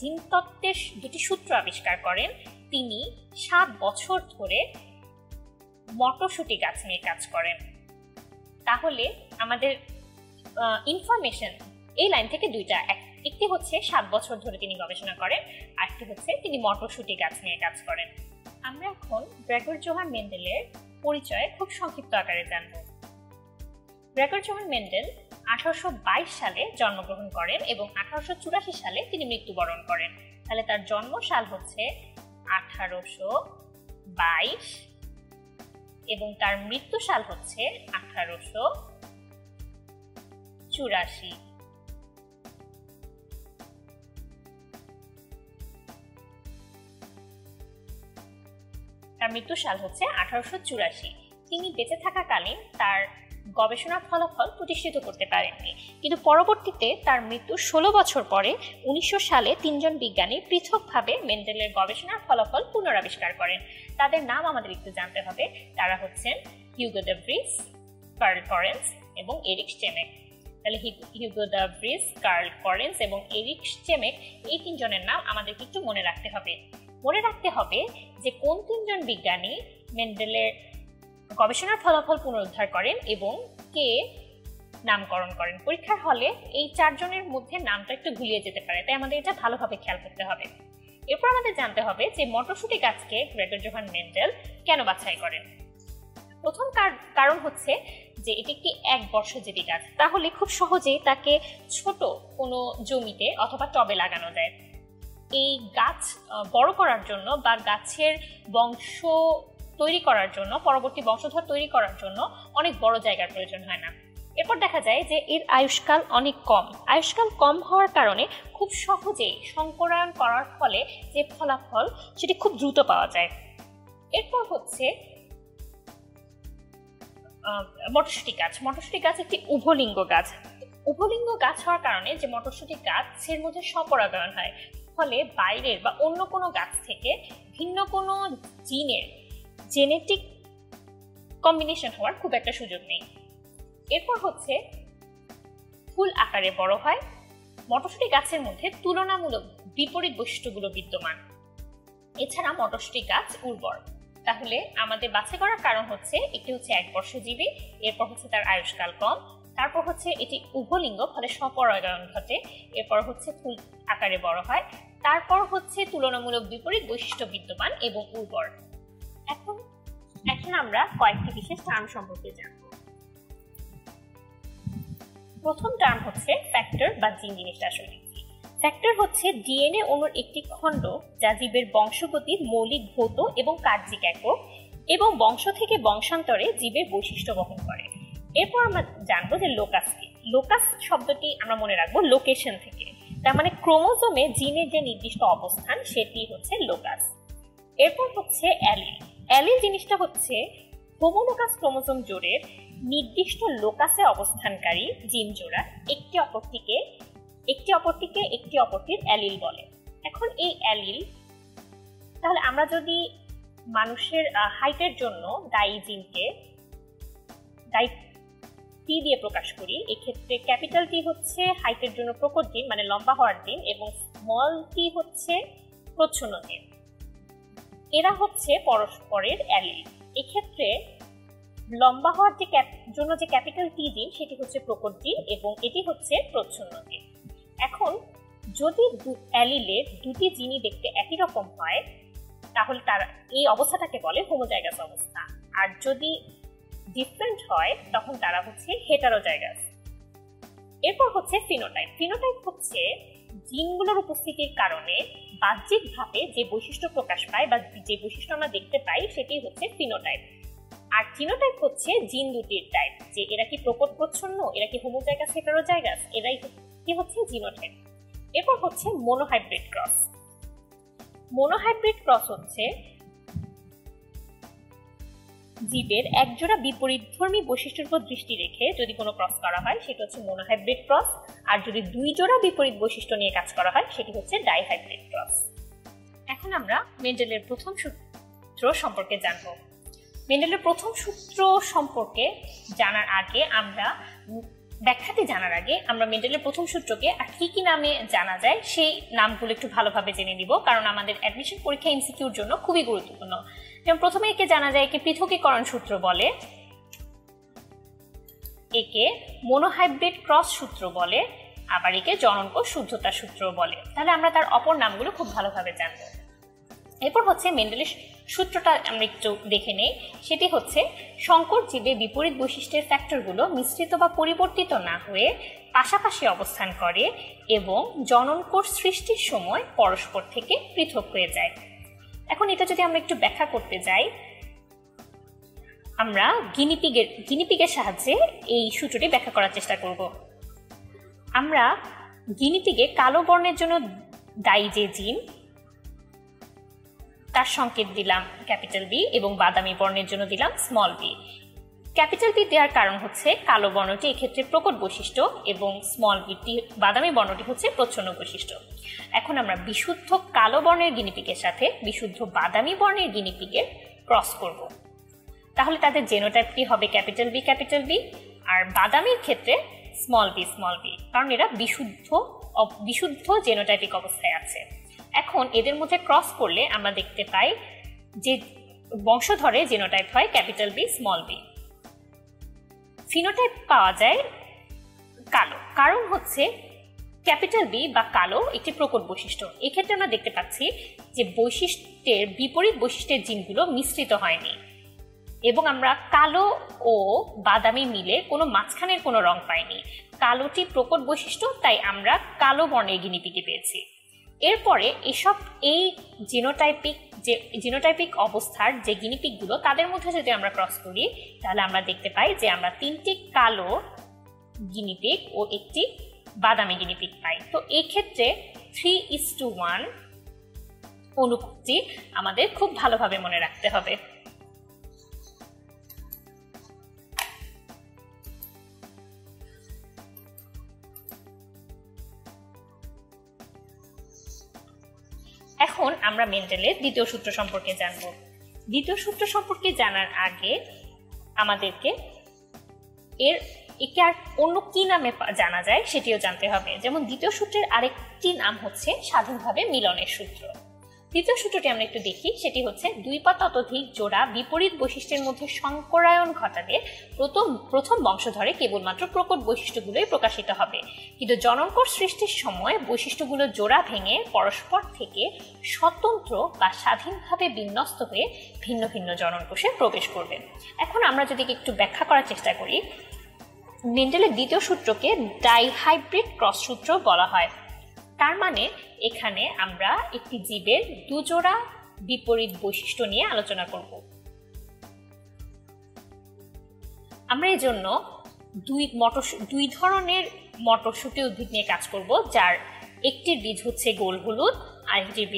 জিনতত্ত্বের দুটি সূত্র আবিষ্কার করেন। তিনি 7 বছর ধরে মটরশুঁটি গাছ নিয়ে কাজ করেন। তাহলে আমাদের ইনফরমেশন এই লাইন থেকে দুইটা, একটি হচ্ছে 7 বছর ধরে তিনি গবেষণা করেন, আরেকটি হচ্ছে তিনি মটরশুঁটি গাছ নিয়ে কাজ করেন। আমরা এখন গ্রেগর জোহান মেন্ডেলের পরিচয় খুব সংক্ষিপ্ত আকারে জানব। গ্রেগর জোহান মেন্ডেল 1822 সালে জন্মগ্রহণ করেন এবং 1884 সালে তিনি মৃত্যুবরণ করেন। তাহলে তার জন্ম সাল হচ্ছে 1822 এবং তার মৃত্যু সাল হচ্ছে 1884। তার মৃত্যু সাল হচ্ছে 1884। তিনি বেঁচে থাকাকালীন তার গবেষণার ফলাফল প্রতিষ্ঠিত করতে পারেননি, কিন্তু পরবর্তীতে তার মৃত্যু 16 বছর পরে 1900 সালে 3 জন বিজ্ঞানী পৃথকভাবে মেন্ডেলের গবেষণার ফলাফল পুনরাবিষ্কার করেন। তাদের নাম আমাদের একটু জানতে হবে। তারা হচ্ছেন Hugo de Vries, Carl Correns এবং এরিক স্টেমেক। তাহলে Hugo de Vries, Carl Correns এবং এরিক স্টেমেক, এই 3 জনের নাম আমাদেরকে একটু মনে রাখতে হবে। মনে রাখতে হবে যে কোন 3 জন বিজ্ঞানী মেন্ডেলের গবেষণার ফলাফল পুনরুদ্ধার করেন এবং কে নামকরণ করেন। পরীক্ষার হলে এই 4 জনের মধ্যে নামটা একটু ভুলিয়ে যেতে পারে, তাই আমাদের এটা ভালোভাবে খেয়াল করতে হবে। এরপর আমাদের জানতে হবে যে মটরশুঁটি গাছকে গ্রেগর জোহান মেন্ডেল কেন বাছাই করেন। প্রথম কারণ হচ্ছে যে এটি একটি একবর্ষজীবী গাছ, তাহলে খুব সহজেই তাকে ছোট কোনো জমিতে অথবা টবে লাগানো যায়। এই গাছ বড় করার জন্য বা গাছের বংশ তৈরি করার জন্য, পরবর্তী বংশধর তৈরি করার জন্য অনেক বড় জায়গার প্রয়োজন হয় না। এরপর দেখা যায় যে এর আয়ুষ্কাল অনেক কম। আয়ুষ্কাল কম হওয়ার কারণে খুব সহজেই সংকরায়ন করার ফলে যে ফলাফল সেটি খুব দ্রুত পাওয়া যায়। এরপর হচ্ছে মটরশুঁটি গাছ। মটরশুঁটি গাছ একটি উভলিঙ্গ গাছ। উভলিঙ্গ গাছ হওয়ার কারণে যে মটরশুঁটি গাছের মধ্যে স্বপরাগায়ন হয়, ফলে বাইরের বা অন্য কোনো গাছ থেকে ভিন্ন কোনো জিনের জেনেটিক কম্বিনেশন হওয়ার খুব একটা সুযোগ নেই। এরপর হচ্ছে ফুল আকারে বড় হয়। মটরশুঁটি গাছের মধ্যে তুলনামূলক বিপরীত বৈশিষ্ট্যগুলো বিদ্যমান। এছাড়া মটরশুঁটি গাছ উর্বর। তাহলে আমাদের বাছাই করার কারণ হচ্ছে একটি হচ্ছে একবর্ষজীবী, এরপর হচ্ছে তার আয়ুষ্কাল কম, তারপর হচ্ছে এটি উভলিঙ্গ, ফলে স্বপরাগায়ন ঘটে, এরপর হচ্ছে ফুল আকারে বড় হয়, তারপর হচ্ছে তুলনামূলক বিপরীত বৈশিষ্ট্য বিদ্যমান এবং উর্বর। এখন আমরা কয়েকটি বিশেষ টার্ম সম্পর্কে জানব। প্রথম টার্ম হচ্ছে ফ্যাক্টর বা জিন। জিনিসটা আসলে কি? ফ্যাক্টর হচ্ছে ডিএনএ অণুর একটি খণ্ড যা জীবের বংশগতির মৌলিক ভৌত এবং কার্যিক একক এবং বংশ থেকে বংশান্তরে জীবের বৈশিষ্ট্য বহন করে। এরপর আমরা জানবো যে লোকাস কি। লোকাস শব্দটি আমরা মনে রাখবো লোকেশন থেকে, তার মানে ক্রোমোজোমে জিনের যে নির্দিষ্ট অবস্থান সেটি হচ্ছে লোকাস। এরপর হচ্ছে অ্যালিল। অ্যালিল জিনিসটা হচ্ছে হোমোলোগাস ক্রোমোজোম জোড়ের নির্দিষ্ট লোকাসে অবস্থানকারী জিন জোড়া একটি অপরটির অ্যালিল বলে। এখন এই অ্যালিল, তাহলে আমরা যদি মানুষের হাইটের জন্য দায়ী জিনকে টি দিয়ে প্রকাশ করি, এক্ষেত্রে ক্যাপিটাল টি হচ্ছে হাইটের জন্য প্রকট জিন, মানে লম্বা হওয়ার জিন, এবং স্মল টি হচ্ছে প্রচ্ছন্ন জিন। এরা হচ্ছে পরস্পরের অ্যালিল। এক্ষেত্রে লম্বা হওয়ার জন্য যে ক্যাপিটাল টি জিন সেটি হচ্ছে প্রকট জিন এবং এটি হচ্ছে প্রচ্ছন্ন জিন। এখন যদি অ্যালিলের দুটি জিনই দেখতে একই রকম হয় তাহলে তার এই অবস্থাটাকে বলে হোমোজাইগাস অবস্থা, আর যদি ডিফারেন্ট হয় তখন তারা হচ্ছে হেটারোজাইগাস। এরপর হচ্ছে ফিনোটাইপ। ফিনোটাইপ হচ্ছে জিনগুলোর উপস্থিতির কারণে বাহ্যিকভাবে যে বৈশিষ্ট্য প্রকাশ পায় বা যে বৈশিষ্ট্য আমরা দেখতে পাই সেটি হচ্ছে ফিনোটাইপ। আর জিনোটাইপ হচ্ছে জিন দুটির টাইপ, যে এরা কি প্রকট প্রচ্ছন্ন, এরা কি হোমোজাইগাস হেটেরোজাইগাস, এরাই কি হচ্ছে জিনোটাইপ। এরপর হচ্ছে মোনোহাইব্রিড ক্রস। মোনোহাইব্রিড ক্রস হচ্ছে জীবের একজোড়া বিপরীতধর্মী বৈশিষ্ট্যের উপর দৃষ্টি রেখে যদি কোনো ক্রস করা হয় সেটা হচ্ছে মোনোহাইব্রিড ক্রস, আর যদি দুই জোড়া বিপরীত বৈশিষ্ট্য নিয়ে কাজ করা হয় সেটি হচ্ছে ডাইহাইব্রিড ক্রস। এখন আমরা মেন্ডেলের প্রথম সূত্র সম্পর্কে জানব। মেন্ডেলের প্রথম সূত্র সম্পর্কে জানার আগে আমরা মেন্ডেলের প্রথম সূত্রকে আর কি নামে জানা যায় সেই নামগুলো একটু ভালোভাবে জেনে নিব, কারণ আমাদের অ্যাডমিশন পরীক্ষা এমসিকিউর জন্য খুবই গুরুত্বপূর্ণ। যেমন প্রথমে একে জানা যায়, একে পৃথকীকরণ সূত্র বলে, একে মোনোহাইব্রিড ক্রস সূত্র বলে, আবার একে জননকোষ শুদ্ধতা সূত্র বলে। তাহলে আমরা তার অপর নামগুলো খুব ভালোভাবে জানবো। এরপর হচ্ছে মেন্ডেলের সূত্রটা আমরা একটু দেখে নেই। সেটি হচ্ছে সংকর জীবে বিপরীত বৈশিষ্ট্যের ফ্যাক্টরগুলো মিশ্রিত বা পরিবর্তিত না হয়ে পাশাপাশি অবস্থান করে এবং জননকোষ সৃষ্টির সময় পরস্পর থেকে পৃথক হয়ে যায়। এখন এটা যদি আমরা একটু ব্যাখ্যা করতে যাই, আমরা গিনিপিগের সাহায্যে এই সূত্রটি ব্যাখ্যা করার চেষ্টা করব। আমরা গিনিপিগে কালো বর্ণের জন্য দায়ী যে জিন তার সংকেত দিলাম ক্যাপিটাল বি এবং বাদামি বর্ণের জন্য দিলাম স্মল বি। ক্যাপিটাল বি দেওয়ার কারণ হচ্ছে কালো বর্ণটি এক্ষেত্রে প্রকট বৈশিষ্ট্য এবং স্মল বিটি বাদামি বর্ণটি হচ্ছে প্রচ্ছন্ন বৈশিষ্ট্য। এখন আমরা বিশুদ্ধ কালো বর্ণের গিনিপিগের সাথে বিশুদ্ধ বাদামি বর্ণের গিনিপিগের ক্রস করব। তাহলে তাদের জেনোটাইপটি হবে ক্যাপিটাল বি, আর বাদামির ক্ষেত্রে স্মল বি, কারণ এরা বিশুদ্ধ জেনোটাইপিক অবস্থায় আছে। এখন এদের মধ্যে ক্রস করলে আমরা দেখতে পাই যে বংশধরে জেনোটাইপ হয় capital B, small B. Phenotype পাওয়া যায় কালো, কারণ হচ্ছে ক্যাপিটাল বি বা কালো একটি প্রকট বৈশিষ্ট্য। এক্ষেত্রে আমরা দেখতে পাচ্ছি যে বৈশিষ্ট্যের বিপরীত বৈশিষ্ট্যের জিনগুলো মিশ্রিত হয়নি এবং আমরা কালো ও বাদামি মিলে কোনো মাঝখানের কোনো রং পাইনি। কালোটি প্রকট বৈশিষ্ট্য, তাই আমরা কালো বর্ণের গিনিপিগে পেয়েছি। এরপরে এই জিনোটাইপিক অবস্থার যে গিনিপিগগুলো তাদের মধ্যে যদি আমরা ক্রস করি তাহলে আমরা দেখতে পাই যে আমরা 3টি কালো গিনিপিগ ও একটি বাদামি গিনিপিগ পাই। তো এই ক্ষেত্রে 3:1 অনুপাতটি আমাদের খুব ভালোভাবে মনে রাখতে হবে। এখন আমরা মেন্ডেলের দ্বিতীয় সূত্র সম্পর্কে জানব। দ্বিতীয় সূত্র সম্পর্কে জানার আগে আমাদেরকে একে আর অন্য কি নামে জানা যায় সেটিও জানতে হবে। যেমন দ্বিতীয় সূত্রের আরেকটি নাম হচ্ছে স্বাধীনভাবে মিলনের সূত্র। দ্বিতীয় সূত্রটি আমরা একটু দেখি। সেটি হচ্ছে 2 বা ততোধিক জোড়া বিপরীত বৈশিষ্ট্যের মধ্যে সংকরায়ন ঘটালে প্রথম বংশধরে কেবলমাত্র প্রকট বৈশিষ্ট্যগুলোই প্রকাশিত হবে, কিন্তু জননকোষ সৃষ্টির সময় বৈশিষ্ট্যগুলো জোড়া ভেঙে পরস্পর থেকে স্বতন্ত্র বা স্বাধীনভাবে বিন্যস্ত হয়ে ভিন্ন ভিন্ন জননকোষে প্রবেশ করবে। এখন আমরা যদি একটু ব্যাখ্যা করার চেষ্টা করি, মেন্ডেলের দ্বিতীয় সূত্রকে ডাইহাইব্রিড ক্রস সূত্র বলা হয়। তার মানে এখানে আমরা একটি জীবের দুজোড়া বিপরীত বৈশিষ্ট্য নিয়ে আলোচনা করব। আমরা এই জন্য দুই ধরনের মটরশুঁটি উদ্ভিদ নিয়ে কাজ করব, যার একটির বীজ হচ্ছে গোল হলুদ আর একটির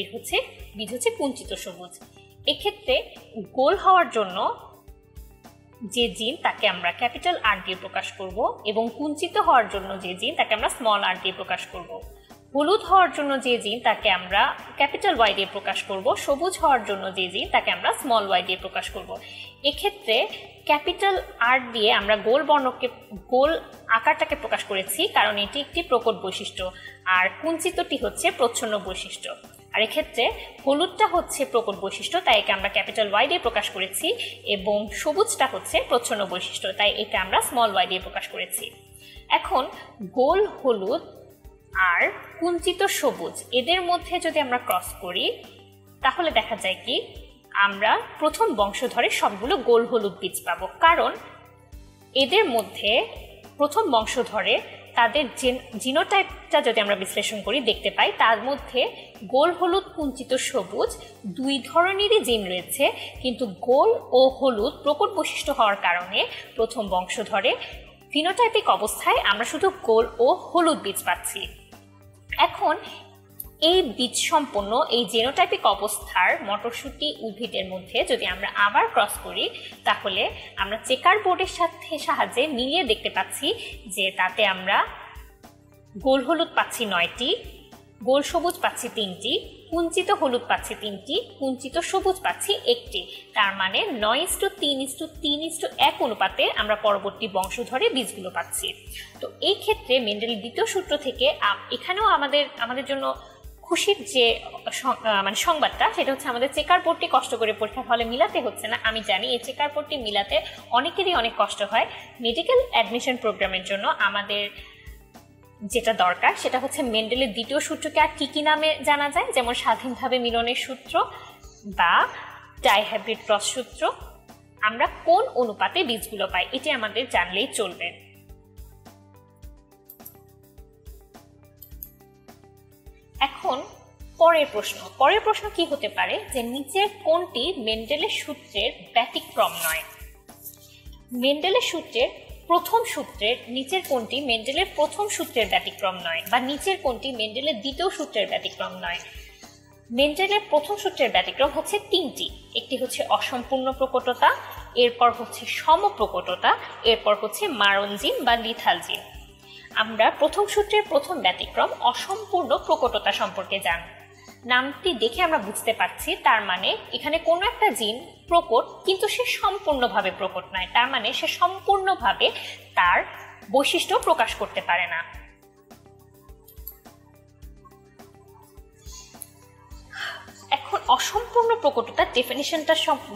বীজ হচ্ছে কুঞ্চিত সবুজ। এক্ষেত্রে গোল হওয়ার জন্য যে জিন তাকে আমরা ক্যাপিটাল আর দিয়ে প্রকাশ করব এবং কুঞ্চিত হওয়ার জন্য যে জিন তাকে আমরা স্মল আর দিয়ে প্রকাশ করব। হলুদ হওয়ার জন্য যে জিন তাকে আমরা ক্যাপিটাল ওয়াই দিয়ে প্রকাশ করব, সবুজ হওয়ার জন্য যে জিন তাকে আমরা স্মল ওয়াই দিয়ে প্রকাশ করব। এক্ষেত্রে ক্যাপিটাল আর দিয়ে আমরা গোল আকারটাকে প্রকাশ করেছি কারণ এটি একটি প্রকট বৈশিষ্ট্য, আর কুঞ্চিতটি হচ্ছে প্রচ্ছন্ন বৈশিষ্ট্য। আর এক্ষেত্রে হলুদটা হচ্ছে প্রকট বৈশিষ্ট্য, তাই একে আমরা ক্যাপিটাল ওয়াই দিয়ে প্রকাশ করেছি, এবং সবুজটা হচ্ছে প্রচ্ছন্ন বৈশিষ্ট্য, তাই এটা আমরা স্মল ওয়াই দিয়ে প্রকাশ করেছি। এখন গোল হলুদ আর কুঞ্চিত সবুজ এদের মধ্যে যদি আমরা ক্রস করি তাহলে দেখা যায় কি আমরা প্রথম বংশধরে সবগুলো গোল হলুদ বীজ পাবো, কারণ এদের মধ্যে প্রথম বংশধরে তাদের জিনোটাইপ একটা যদি আমরা বিশ্লেষণ করি দেখতে পাই তার মধ্যে গোল হলুদ কুঞ্চিত সবুজ দুই ধরনেরই জিন রয়েছে, কিন্তু গোল ও হলুদ প্রকট বৈশিষ্ট্য হওয়ার কারণে প্রথম বংশধরে ফিনোটাইপিক অবস্থায় আমরা শুধু গোল ও হলুদ বীজ পাচ্ছি। এখন এই বীজ সম্পন্ন এই জেনোটাইপিক অবস্থার মটরশুঁটি উদ্ভিদের মধ্যে যদি আমরা আবার ক্রস করি তাহলে আমরা চেকার বোর্ডের সাহায্যে মিলিয়ে দেখতে পাচ্ছি যে তাতে আমরা গোল হলুদ পাচ্ছি 9টি, গোল সবুজ পাচ্ছি 3টি, কুঞ্চিত হলুদ পাচ্ছি 3টি, কুঞ্চিত সবুজ পাচ্ছি 1টি। তার মানে 9:3:3:1 অনুপাতে আমরা পরবর্তী বংশধরে বীজগুলো পাচ্ছি। তো এই ক্ষেত্রে মেন্ডেলের দ্বিতীয় সূত্র থেকে এখানেও আমাদের জন্য খুশির যে সংবাদটা সেটা হচ্ছে আমাদের চেকার বোর্ডটি কষ্ট করে পরীক্ষার হলে মিলাতে হচ্ছে না। আমি জানি এই চেকার বোর্ডটি মিলাতে অনেকেরই অনেক কষ্ট হয়। মেডিকেল অ্যাডমিশন প্রোগ্রামের জন্য আমাদের যেটা দরকার সেটা হচ্ছে মেন্ডেলের দ্বিতীয় সূত্রকে আর কি নামে জানা যায়, যেমন স্বাধীনভাবে মিলনের সূত্র বা ডাইহাইব্রিড ক্রস সূত্র। আমরা কোন অনুপাতে বীজগুলো পাই এটি আমাদের জানলেই চলবে। এখন পরের প্রশ্ন কি হতে পারে যে নিচের কোনটি মেন্ডেলের সূত্রের ব্যতিক্রম নয়? মেন্ডেলের সূত্রের প্রথম সূত্রের নিচের কোনটি মেন্ডেলের প্রথম সূত্রের ব্যতিক্রম নয়, বা নিচের কোনটি মেন্ডেলের দ্বিতীয় সূত্রের ব্যতিক্রম নয়? মেন্ডেলের প্রথম সূত্রের ব্যতিক্রম হচ্ছে 3টি। একটি হচ্ছে অসম্পূর্ণ প্রকটতা, এরপর হচ্ছে সমপ্রকটতা, এরপর হচ্ছে মারণ জিন বা লিথাল জিন। আমরা প্রথম সূত্রের প্রথম ব্যতিক্রম অসম্পূর্ণ প্রকটতা সম্পর্কে জানি। নামটি দেখে আমরা বুঝতে পারছি তার মানে এখানে কোনো একটা জিন প্রকট, কিন্তু সে সম্পূর্ণভাবে প্রকট নয়। তার মানে সে সম্পূর্ণভাবে তার বৈশিষ্ট্য প্রকাশ করতে পারে না। এখন অসম্পূর্ণ প্রকটতার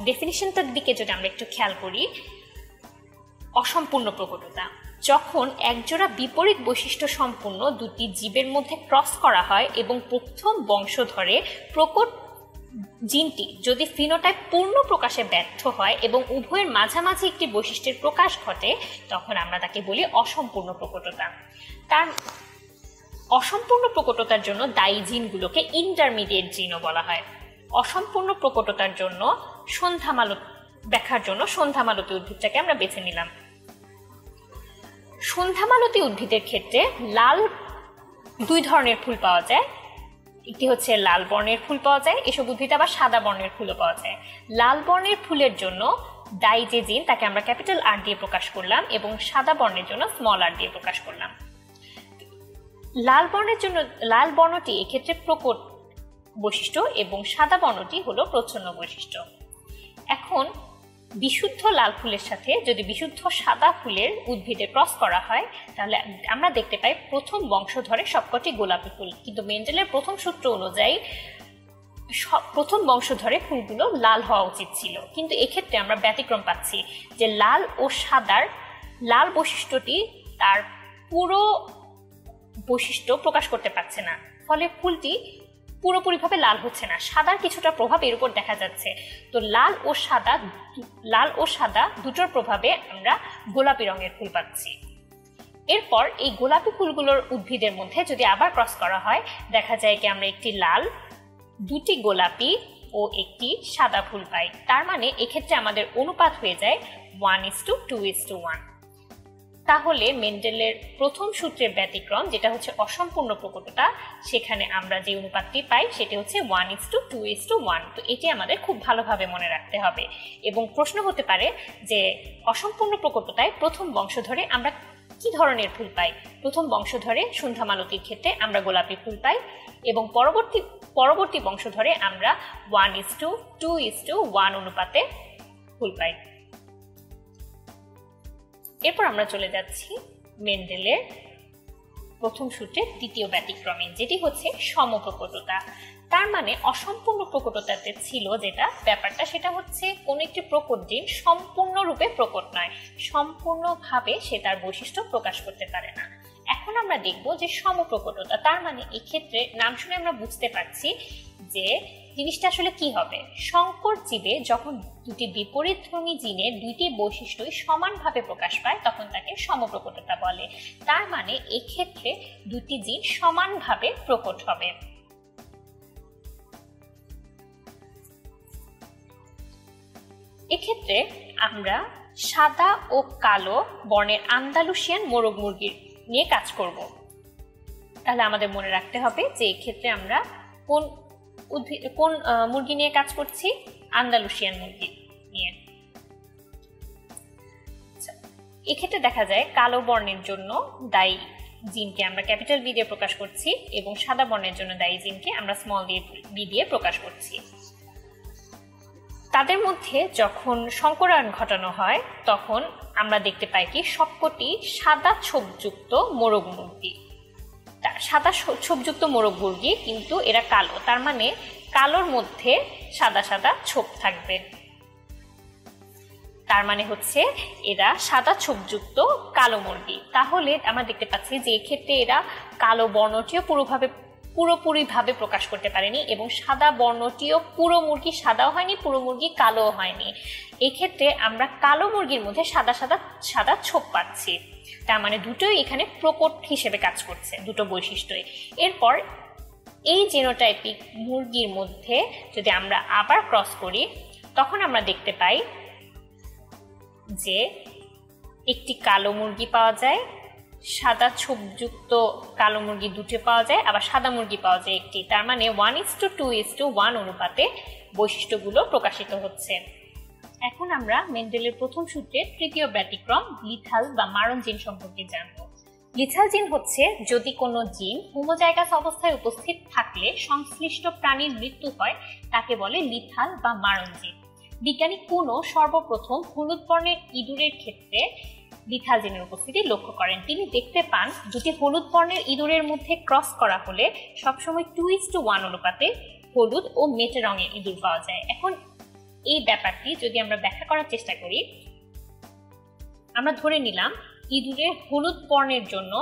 ডেফিনিশনটার দিকে যদি আমরা একটু খেয়াল করি, অসম্পূর্ণ প্রকটতা যখন একজোড়া বিপরীত বৈশিষ্ট্য সম্পূর্ণ দুটি জীবের মধ্যে ক্রস করা হয় এবং প্রথম বংশধরে প্রকট জিনটি যদি ফিনোটাইপ পূর্ণ প্রকাশে ব্যর্থ হয় এবং উভয়ের মাঝামাঝি একটি বৈশিষ্ট্যের প্রকাশ ঘটে, তখন আমরা তাকে বলি অসম্পূর্ণ প্রকটতা। তার অসম্পূর্ণ প্রকটতার জন্য দায়ী জিনগুলোকে ইন্টারমিডিয়েট জিনও বলা হয়। অসম্পূর্ণ প্রকটতার জন্য ব্যাখ্যার জন্য সন্ধ্যামালতী উদ্ভিদটাকে আমরা বেছে নিলাম। সন্ধ্যামালতী উদ্ভিদের ক্ষেত্রে লাল দুই ধরনের ফুল পাওয়া যায়। একটি হচ্ছে লাল বর্ণের ফুল পাওয়া যায়, এসব উদ্ভিদ আবার সাদা বর্ণের ফুলও পাওয়া যায়। লাল বর্ণের ফুলের জন্য দায়ী যে জিন তাকে আমরা ক্যাপিটাল আর দিয়ে প্রকাশ করলাম এবং সাদা বর্ণের জন্য স্মল আর দিয়ে প্রকাশ করলাম। লাল বর্ণটি এক্ষেত্রে প্রকট বৈশিষ্ট্য এবং সাদা বর্ণটি হলো প্রচ্ছন্ন বৈশিষ্ট্য। এখন বিশুদ্ধ লাল ফুলের সাথে যদি বিশুদ্ধ সাদা ফুলের উদ্ভিদে ক্রস করা হয় তাহলে আমরা দেখতে পাই প্রথম বংশধরে সবকটি গোলাপি ফুল, কিন্তু মেন্ডেলের প্রথম সূত্র অনুযায়ী প্রথম বংশধরে ফুলগুলো লাল হওয়া উচিত ছিল, কিন্তু এক্ষেত্রে আমরা ব্যতিক্রম পাচ্ছি যে লাল ও সাদার লাল বৈশিষ্ট্যটি তার পুরো বৈশিষ্ট্য প্রকাশ করতে পারছে না, ফলে ফুলটি পুরোপুরিভাবে লাল হচ্ছে না, সাদার কিছুটা প্রভাব এর উপর দেখা যাচ্ছে। তো লাল ও সাদা দুটোর প্রভাবে আমরা গোলাপি রঙের ফুল পাচ্ছি। এরপর এই গোলাপি ফুলগুলোর উদ্ভিদের মধ্যে যদি আবার ক্রস করা হয় দেখা যায় কি আমরা একটি লাল, দুটি গোলাপি ও একটি সাদা ফুল পাই। তার মানে এক্ষেত্রে আমাদের অনুপাত হয়ে যায় 1:2:1। তাহলে মেন্ডেলের প্রথম সূত্রের ব্যতিক্রম যেটা হচ্ছে অসম্পূর্ণ প্রকটতা, সেখানে আমরা যে অনুপাতটি পাই সেটি হচ্ছে 1:2:1। তো এটি আমাদের খুব ভালোভাবে মনে রাখতে হবে। এবং প্রশ্ন হতে পারে যে অসম্পূর্ণ প্রকটতায় প্রথম বংশধরে আমরা কি ধরনের ফুল পাই? প্রথম বংশধরে সন্ধ্যামালতীর ক্ষেত্রে আমরা গোলাপি ফুল পাই এবং পরবর্তী বংশধরে আমরা 1:2:1 অনুপাতে ফুল পাই। এরপর আমরা চলে যাচ্ছি মেন্ডেলের প্রথম সূত্রের দ্বিতীয় ব্যতিক্রমে, যেটি হচ্ছে সমপ্রকটতা। তার মানে অসম্পূর্ণ প্রকটতাতে ছিল যেটা ব্যাপারটা সেটা হচ্ছে কোন একটি প্রকট জিন সম্পূর্ণরূপে প্রকট নয়, সম্পূর্ণভাবে সে তার বৈশিষ্ট্য প্রকাশ করতে পারে না। এখন আমরা দেখব যে সমপ্রকটতা, তার মানে এক্ষেত্রে নাম শুনে আমরা বুঝতে পারছি যে জিনিসটা আসলে কি হবে। সংকর জীবে যখন দুটি বিপরীতধর্মী জিনের দুইটি বৈশিষ্ট্যই সমানভাবে প্রকাশ পায় তখন তাকে সমপ্রকটতা বলে। তার মানে এক্ষেত্রে দুটি জিন সমানভাবে প্রকট হবে। এক্ষেত্রে আমরা সাদা ও কালো বর্ণের আন্দালুসিয়ান মোরগ মুরগির নিয়ে কাজ করব। তাহলে আমাদের মনে রাখতে হবে যে এক্ষেত্রে আমরা কোন মুরগি নিয়ে কাজ করছি, আন্দালুসিয়ান মুরগি নিয়ে। এক্ষেত্রে দেখা যায় কালো বর্ণের জন্য দায়ী জিনকে আমরা ক্যাপিটাল বি দিয়ে প্রকাশ করছি এবং সাদা বর্ণের জন্য দায়ী জিনকে আমরা স্মল বি দিয়ে প্রকাশ করছি। তাদের মধ্যে যখন সংকরায়ন ঘটানো হয় তখন আমরা দেখতে পাই কি সবকটি সাদা ছোপযুক্ত মোরগ মুরগি। সাদা ছোপযুক্ত মোরগ মুরগি, কিন্তু এরা কালো, তার মানে কালোর মধ্যে সাদা সাদা ছোপ থাকবে। তার মানে হচ্ছে এরা সাদা ছোপযুক্ত কালো মুরগি। তাহলে আমরা দেখতে পাচ্ছি যে এক্ষেত্রে এরা কালো বর্ণটিও পুরোপুরিভাবে প্রকাশ করতে পারেনি এবং সাদা বর্ণটিও পুরো মুরগি সাদাও হয়নি, পুরো মুরগি কালোও হয়নি। এক্ষেত্রে আমরা কালো মুরগির মধ্যে সাদা ছোপ পাচ্ছি। তার মানে দুটোই এখানে প্রকট হিসেবে কাজ করছে, দুটো বৈশিষ্ট্যই। এরপর এই জিনোটাইপিক মুরগির মধ্যে যদি আমরা আবার ক্রস করি তখন আমরা দেখতে পাই যে একটি কালো মুরগি পাওয়া যায়, সাদা ছোপযুক্ত কালো মুরগি দুটো পাওয়া যায়, আবার সাদা মুরগি পাওয়া যায় একটি। তার মানে 1:2:1 অনুপাতে বৈশিষ্ট্যগুলো প্রকাশিত হচ্ছে। এখন আমরা মেন্ডেলের প্রথম সূত্রের তৃতীয় ব্যতিক্রম লিথাল বা মারণ জিন সম্পর্কে জানব। লিথাল জিন হচ্ছে যদি কোনো জিন হোমোজাইগাস অবস্থায় উপস্থিত থাকলে সংশ্লিষ্ট প্রাণীর মৃত্যু হয় তাকে বলে লিথাল বা মারণ জিন। বিজ্ঞানী কুনো সর্বপ্রথম হলুদ বর্ণের ইঁদুরের ক্ষেত্রে লিথাল জিনের উপস্থিতি লক্ষ্য করেন। তিনি দেখতে পান দুটি হলুদ বর্ণের ইঁদুরের মধ্যে ক্রস করা হলে সবসময় 2:1 অনুপাতে হলুদ ও মেটে রঙের ইঁদুর পাওয়া যায়। এখন এই ব্যাপারটি যদি আমরা ব্যাখ্যা করার চেষ্টা করি, আমরা ধরে নিলাম ইঁদুরের হলুদ বর্ণের জন্য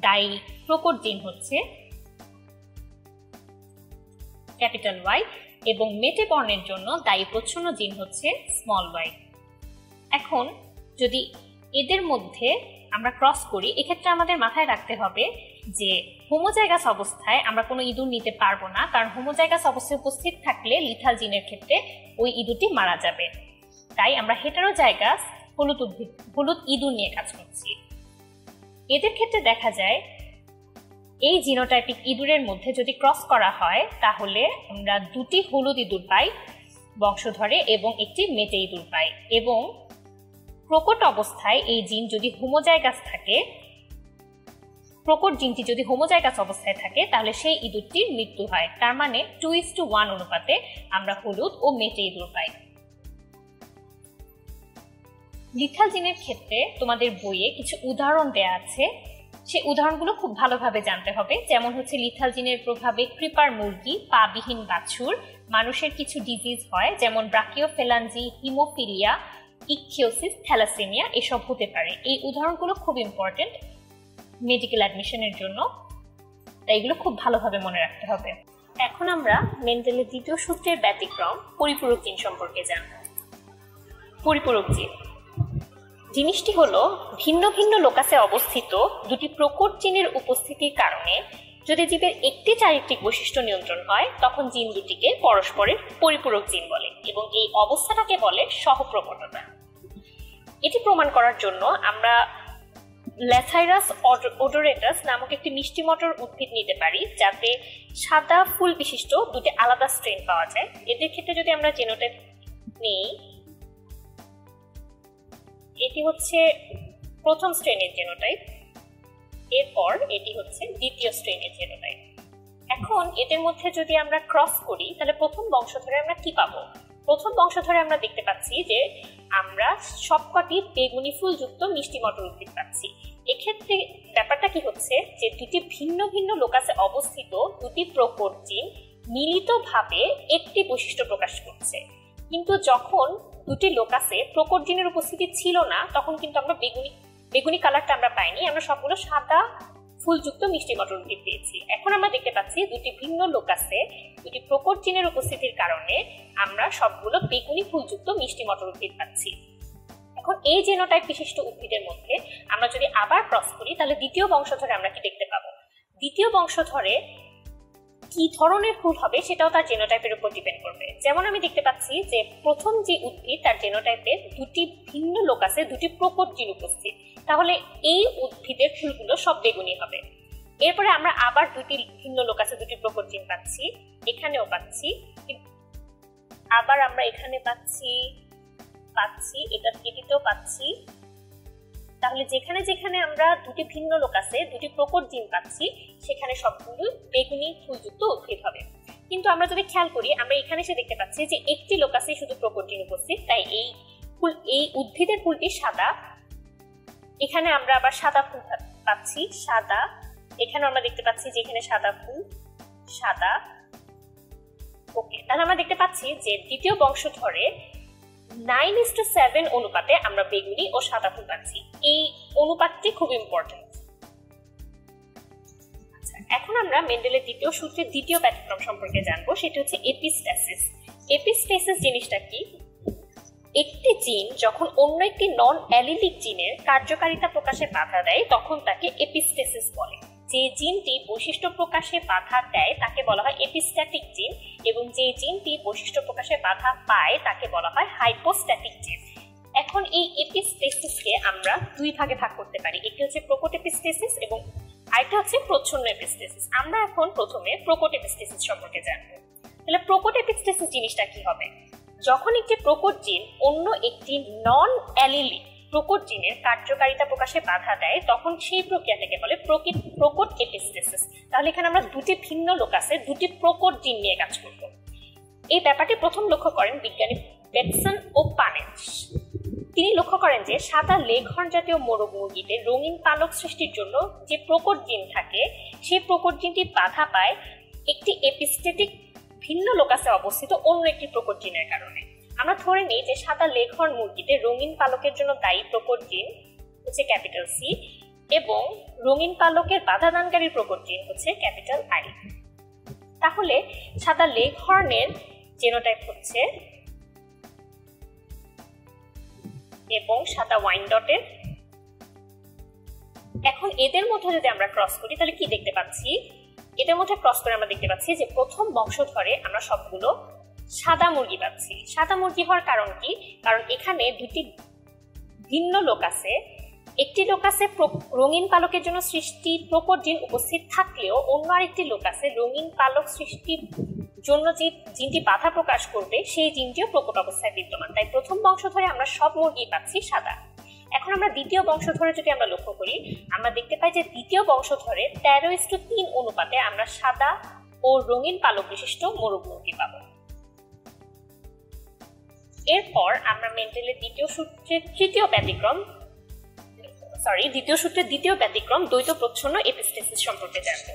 দায়ী প্রকট জিন হচ্ছে ক্যাপিটাল ওয়াই এবং মেটে বর্ণের জন্য দায়ী প্রচ্ছন্ন জিন হচ্ছে স্মল ওয়াই। এখন যদি এদের মধ্যে আমরা ক্রস করি, এক্ষেত্রে আমাদের মাথায় রাখতে হবে যে হোমোজাইগাস অবস্থায় আমরা কোনো ইঁদুর নিতে পারবো না, কারণ হোমোজাইগাস অবস্থায় উপস্থিত থাকলে লিথাল জিনের ক্ষেত্রে ওই ইঁদুরটি মারা যাবে। তাই আমরা হেটারোজাইগাস হলুদ ইঁদুর নিয়ে কাজ করছি। এদের ক্ষেত্রে দেখা যায় এই জিনোটাইপিক ইঁদুরের মধ্যে যদি ক্রস করা হয় তাহলে আমরা দুটি হলুদ ইঁদুর পাই বংশধরে এবং একটি মেটে ইঁদুর পাই। এবং প্রকট অবস্থায় এই জিন যদি হোমোজাইগাস থাকে, প্রকট জিনটি যদি হোমোজাইগাস অবস্থায় থাকে তাহলে সেই ইঁদুরটির মৃত্যু হয়। তার মানে 2:1 অনুপাতে আমরা হলুদ ও মেটে ইঁদুর পাই। লিথাল জিনের ক্ষেত্রে তোমাদের বইয়ে কিছু উদাহরণ দেয়া আছে, সেই উদাহরণগুলো খুব ভালোভাবে জানতে হবে। যেমন হচ্ছে লিথাল জিনের প্রভাবে ক্রিপার মুরগি, পাবিহীন বাছুর, মানুষের কিছু ডিজিজ হয় যেমন ব্রাকিওফেলাঞ্জি, হিমোফিলিয়া, ইকথিওসিস, থ্যালাসেমিয়া এসব হতে পারে। এই উদাহরণগুলো খুব ইম্পর্টেন্ট মেডিকেল অ্যাডমিশনের জন্য, তাই এগুলো খুব ভালোভাবে মনে রাখতে হবে। এখন আমরা মেন্ডেলের দ্বিতীয় সূত্রের ব্যতিক্রম পরিপূরক জিন সম্পর্কে জানব। পরিপূরক জিন জিনিসটি হলো ভিন্ন ভিন্ন লোকাসে অবস্থিত দুটি প্রকট জিনের উপস্থিতির কারণে যদি জীবের একটি চারিত্রিক বৈশিষ্ট্য নিয়ন্ত্রণ হয় তখন জিন দুটিকে পরস্পরের পরিপূরক জিন বলে এবং এই অবস্থাটাকে বলে সহপ্রকটতা। এটি প্রমাণ করার জন্য আমরা ল্যাথাইরাস ওডোরেটাস নামক একটি মিষ্টি মটর উদ্ভিদ নিতে পারি যাতে সাদা ফুল বিশিষ্ট দুটি আলাদা স্ট্রেন পাওয়া যায়। এদের ক্ষেত্রে যদি আমরা জিনোটাইপ নেই, এটি হচ্ছে প্রথম শ্রেণীর জিনোটাইপ, এরপর এটি হচ্ছে দ্বিতীয় শ্রেণীর জিনোটাইপ। এখন এদের মধ্যে যদি আমরা ক্রস করি তাহলে প্রথম বংশধরে আমরা কি পাবো? প্রথম বংশধরে আমরা দেখতে পাচ্ছি যে আমরা সবকটি বেগুনি ফুল যুক্ত মিষ্টি মটর উদ্ভিদ পাচ্ছি। এক্ষেত্রে ব্যাপারটা কি হচ্ছে যে দুটি ভিন্ন ভিন্ন লোকাসে অবস্থিত দুটি প্রকট জিন মিলিতভাবে একটি বৈশিষ্ট্য প্রকাশ করছে, কিন্তু যখন দুটি লোকাসে প্রকট জিনের উপস্থিতি ছিল না তখন কিন্তু আমরা বেগুনি বেগুনি কালারটা আমরা পাইনি, আমরা সবগুলো সাদা ফুলযুক্ত মিষ্টি মটর উদ্ভিদ পেয়েছি। এখন আমরা দেখতে পাচ্ছি দুটি ভিন্ন লোকাসে দুটি প্রকট জিনের উপস্থিতির কারণে আমরা সবগুলো বেগুনি ফুলযুক্ত মিষ্টি মটর উদ্ভিদ পাচ্ছি। এখন এই জিনোটাইপ বিশিষ্ট উদ্ভিদের মধ্যে আমরা যদি আবার ক্রস করি তাহলে দ্বিতীয় বংশধরে আমরা কি দেখতে পাবো? দ্বিতীয় বংশধরে কি ধরনের ফুল হবে সেটাও তার জিনোটাইপের উপর ডিপেন্ড করবে। যেমন আমি দেখতে পাচ্ছি যে প্রথম যে উদ্ভিদ তার জিনোটাইপে দুটি ভিন্ন লোকাসে দুটি প্রকট জিন উপস্থিত, তাহলে এই উদ্ভিদের ফুলগুলো সব বেগুনি হবে। এরপরে আমরা আবার দুটি ভিন্ন লোকাসে দুটি প্রকট জিন পাচ্ছি, এখানেও পাচ্ছি, আবার আমরা এখানে পাচ্ছি, এটিতেও পাচ্ছি। তাহলে যেখানে যেখানে আমরা দুটি ভিন্ন লোকাসে দুটি প্রকট জিন পাচ্ছি সেখানে সবগুলো বেগুনি ফুলযুক্ত উদ্ভিদ হবে। কিন্তু আমরা যদি খেয়াল করি আমরা এখানে এসে দেখতে পাচ্ছি যে একটি লোকাসে শুধু প্রকট জিন উপস্থিত, তাই এই উদ্ভিদের ফুলটি সাদা। এখানে আমরা আবার সাদা ফুল পাচ্ছি, সাদা। এখানে আমরা দেখতে পাচ্ছি যে এখানে সাদা ফুল, সাদা। ওকে, তাহলে আমরা দেখতে পাচ্ছি যে দ্বিতীয় বংশধরে 9:7 অনুপাতে আমরা বেগুনি ও সাদা ফুল পাচ্ছি। এই অনুপাতটি খুব ইম্পর্টেন্ট। আচ্ছা, এখন আমরা মেন্ডেলের দ্বিতীয় সূত্রের দ্বিতীয় ব্যতিক্রম সম্পর্কে জানবো, সেটা হচ্ছে এপিস্ট্যাসিস। এপিস্ট্যাসিস জিনিসটা কি? একটি জিন যখন অন্য একটি নন অ্যালিলিক জিনের কার্যকারিতা প্রকাশে বাধা দেয় তখন তাকে এপিস্ট্যাসিস বলে। যে জিনটি বৈশিষ্ট্য প্রকাশে বাধা দেয় তাকে বলা হয় এপিস্ট্যাটিক জিন, এবং যে জিনটি বৈশিষ্ট্য প্রকাশে বাধা পায় তাকে বলা হয় হাইপোস্ট্যাটিক জিন। এখন এই এপিস্ট্যাসিসকে আমরা দুই ভাগে ভাগ করতে পারি, একটি হচ্ছে প্রকট এপিস্ট্যাসিস এবং আরেকটা হচ্ছে প্রচ্ছন্ন এপিস্ট্যাসিস। আমরা এখন প্রথমে প্রকট এপিস্ট্যাসিস সম্পর্কে জানবো। তাহলে প্রকট এপিস্ট্যাসিস জিনিসটা কি হবে? যখন একটি প্রকট জিন অন্য একটি নন অ্যালিলিক প্রকট জিনের কার্যকারিতা প্রকাশে বাধা দেয় তখন সেই প্রক্রিয়াটাকে বলে প্রকট এপিস্ট্যাসিস। তাহলে এখানে আমরা দুটি ভিন্ন লোকাসে দুটি প্রকট জিন নিয়ে কাজ করব। এই ব্যাপারটি প্রথম লক্ষ্য করেন বিজ্ঞানী বেটসন ও পানেজ। তিনি লক্ষ্য করেন যে সাদা লেঘর্ন জাতীয় মোরগ মুরগিতে রঙিন পালক সৃষ্টির জন্য যে প্রকট জিন থাকে সেই প্রকট জিনটি বাধা পায় একটি এপিস্ট্যাটিক ভিন্ন লোকাসে অবস্থিত অন্য একটি প্রকট জিনের কারণে। আমরা ধরে নিই যে সাদা লেঘর্ন মুরগিতে রঙিন পালকের জন্য দায়ী প্রকট জিন হচ্ছে ক্যাপিটাল সি এবং রঙিন পালকের বাধাদানকারী প্রকট জিন হচ্ছে ক্যাপিটাল আই। তাহলে সাদা লেঘর্নের জিনোটাইপ হচ্ছে এবং সাদা ওয়াইনডটের। এখন এদের মধ্যে যদি আমরা ক্রস করি তাহলে কি দেখতে পাচ্ছি? এদের মধ্যে ক্রস করে আমরা দেখতে পাচ্ছি যে প্রথম বংশধরে আমরা সবগুলো সাদা মুরগি পাচ্ছি। সাদা মুরগি হওয়ার কারণ কি? কারণ এখানে দুটি ভিন্ন লোকাসে, একটি লোকাসে রঙিন পালকের জন্য সৃষ্টি প্রকট জিন উপস্থিত থাকলেও অন্য আরেকটি লোকাসে রঙিন পালক সৃষ্টির জন্য যে জিনটি বাধা প্রকাশ করবে সেই জিনটিও প্রকট অবস্থায় বিদ্যমান। তাই প্রথম বংশধরে আমরা সব মুরগি পাচ্ছি সাদা। এখন আমরা দ্বিতীয় বংশধরে যদি আমরা লক্ষ্য করি আমরা দেখতে পাই যে দ্বিতীয় বংশধরে 13:3 অনুপাতে আমরা সাদা ও রঙিন পালক বিশিষ্ট মোরগ মুরগি পাবো। এরপর আমরা মেন্ডেলের দ্বিতীয় সূত্রের দ্বিতীয় ব্যতিক্রম দ্বৈত প্রচ্ছন্ন এপিস্ট্যাসিস সম্পর্কে জানবো।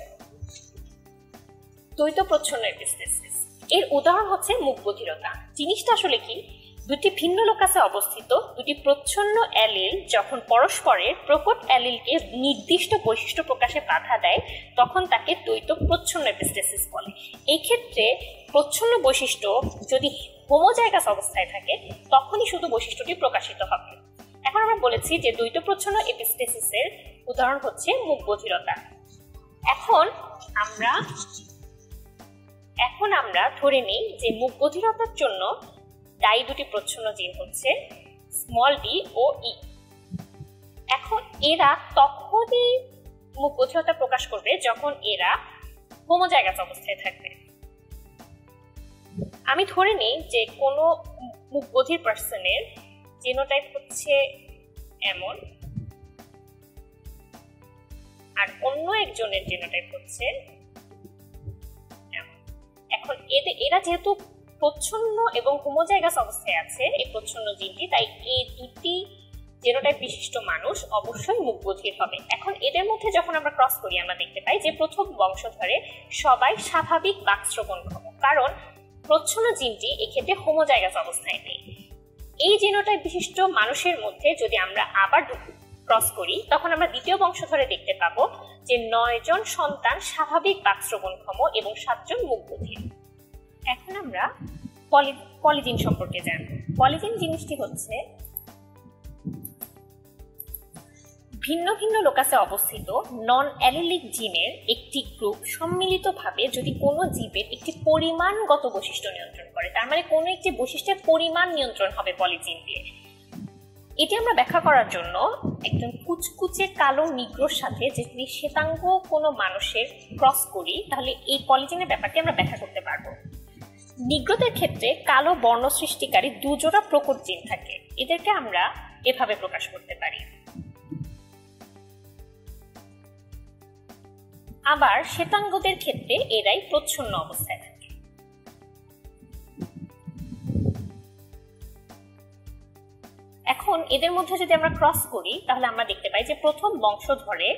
দ্বৈত প্রচ্ছন্ন এপিস্ট্যাসিস এর উদাহরণ হচ্ছে মুখ বধিরতা। জিনিসটা আসলে কি? দুটি ভিন্ন লোকাসে অবস্থিত দুটি প্রচ্ছন্ন অ্যালিল যখন পরস্পরের প্রকট অ্যালিলকে নির্দিষ্ট বৈশিষ্ট্য প্রকাশে বাধা দেয় তখন তাকে দ্বৈত প্রচ্ছন্ন এপিস্ট্যাসিস বলে। এই ক্ষেত্রে প্রচ্ছন্ন বৈশিষ্ট্য যদি হোমোজাইগাস অবস্থায় থাকে তখনই শুধু বৈশিষ্ট্যটি প্রকাশিত হবে। এখন আমরা বলেছি যে দ্বৈত প্রচ্ছন্ন এপিস্ট্যাসিসের উদাহরণ হচ্ছে মুখ বধিরতা। এখন আমরা ধরে নিই যে মুখ বধিরতার জন্য দায়ী দুটি প্রচ্ছন্ন জিন হচ্ছে স্মল ডি ও ই। এখন এরা তখনই মুখ বধিরতা প্রকাশ করবে যখন এরা হোমোজাইগাস অবস্থায় থাকবে। আমি ধরে নিই যে কোনো মুখ বধির পার্সনের জিনোটাইপ হচ্ছে এমন আর অন্য একজনের জিনোটাইপ হচ্ছে এমন। এখন এরা যেহেতু প্রচ্ছন্ন এবং হোমোজাইগাস অবস্থায় আছে এই প্রচ্ছন্ন জিনটি, তাই এই দুটি জিনোটাইপ বিশিষ্ট মানুষ অবশ্যই মুখ বধির হবে। এখন এদের মধ্যে যখন আমরা ক্রস করি আমরা দেখতে পাই যে প্রথম বংশধরে সবাই স্বাভাবিক বাকশ্রবণক্ষম, কারণ প্রচ্ছন্ন জিনটি এক্ষেত্রে হোমোজাইগাস অবস্থায় নেই। এই জিনোটাইপ বিশিষ্ট মানুষের মধ্যে যদি আমরা আবার ক্রস করি তখন আমরা দ্বিতীয় বংশধরে দেখতে পাবো যে 9 জন সন্তান স্বাভাবিক বাকশ্রবণক্ষম এবং 7 জন মুখ বধির। এখন আমরা পলিজিন সম্পর্কে জানব। পলিজিন জিনিসটি হচ্ছে ভিন্ন ভিন্ন লোকাসে অবস্থিত নন অ্যালিলিক জিনের একটি গ্রুপ সম্মিলিতভাবে যদি কোনো জীবের একটি পরিমাণগত বৈশিষ্ট্য নিয়ন্ত্রণ করে, তার মানে কোনো একটি বৈশিষ্ট্যের পরিমাণ নিয়ন্ত্রণ হবে পলিজিন দিয়ে। এটি আমরা ব্যাখ্যা করার জন্য একজন কুচকুচে কালো নিগ্রোর সাথে যদি শ্বেতাঙ্গ কোনো মানুষের ক্রস করি তাহলে এই পলিজিনের ব্যাপারটি আমরা ব্যাখ্যা করতে পারবো। নিগ্রোদের ক্ষেত্রে কালো বর্ণ সৃষ্টিকারী দুজোড়া প্রকট জিন থাকে, এদেরকে আমরা এভাবে প্রকাশ করতে পারি। আবার শ্বেতাঙ্গদের ক্ষেত্রে এরাই প্রচ্ছন্ন অবস্থায় থাকে। এখন এদের মধ্যে যদি আমরা ক্রস করি তাহলে আমরা দেখতে পাই যে প্রথম বংশধরে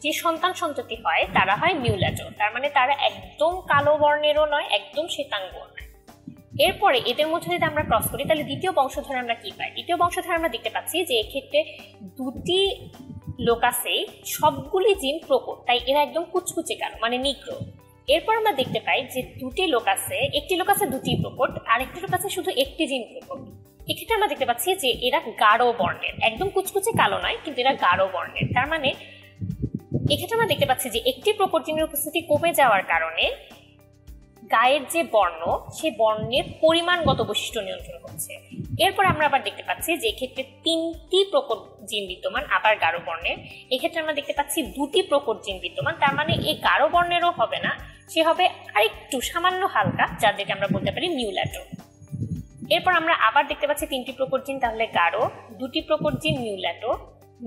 যে সন্তান সন্ততি হয় তারা হয় মিউলাটো, তার মানে তারা একদম কালো বর্ণেরও নয় একদম শ্বেতাঙ্গ নয়। এরপরে এদের মধ্যে যদি আমরা ক্রস করি তাহলে দ্বিতীয় বংশধরে আমরা কি পাই? দ্বিতীয় বংশধরে আমরা দেখতে পাচ্ছি যে এক্ষেত্রে দুটি লোকাসে সবগুলি জিন প্রকট, তাই এরা একদম কুচকুচে কালো মানে নিগ্রো। এরপর আমরা দেখতে পাই যে দুটি লোকাসে, একটি লোকাসে দুটি প্রকট আর একটি লোকাসে শুধু একটি জিন প্রকট। এক্ষেত্রে আমরা দেখতে পাচ্ছি যে এরা গাঢ় বর্ণের, একদম কুচকুচে কালো নয় কিন্তু এরা গাঢ় বর্ণের। তার মানে এক্ষেত্রে আমরা দেখতে পাচ্ছি যে একটি প্রকট জিনের উপস্থিতি কমে যাওয়ার কারণে গায়ের যে বর্ণ সেই বর্ণের পরিমাণগত বৈশিষ্ট্য নিয়ন্ত্রণ হচ্ছে। এরপর আমরা আবার দেখতে পাচ্ছি যে এক্ষেত্রে 3টি প্রকট জিন বিদ্যমান আবার গাঢ় বর্ণের। এক্ষেত্রে আমরা দেখতে পাচ্ছি 2টি প্রকট জিন বিদ্যমান, তার মানে এই গাঢ় বর্ণেরও হবে না, সে হবে আরেকটু সামান্য হালকা, যাদেরকে আমরা বলতে পারি মিউলাটো। এরপর আমরা আবার দেখতে পাচ্ছি 3টি প্রকট জিন তাহলে গাঢ়, 2টি প্রকট জিন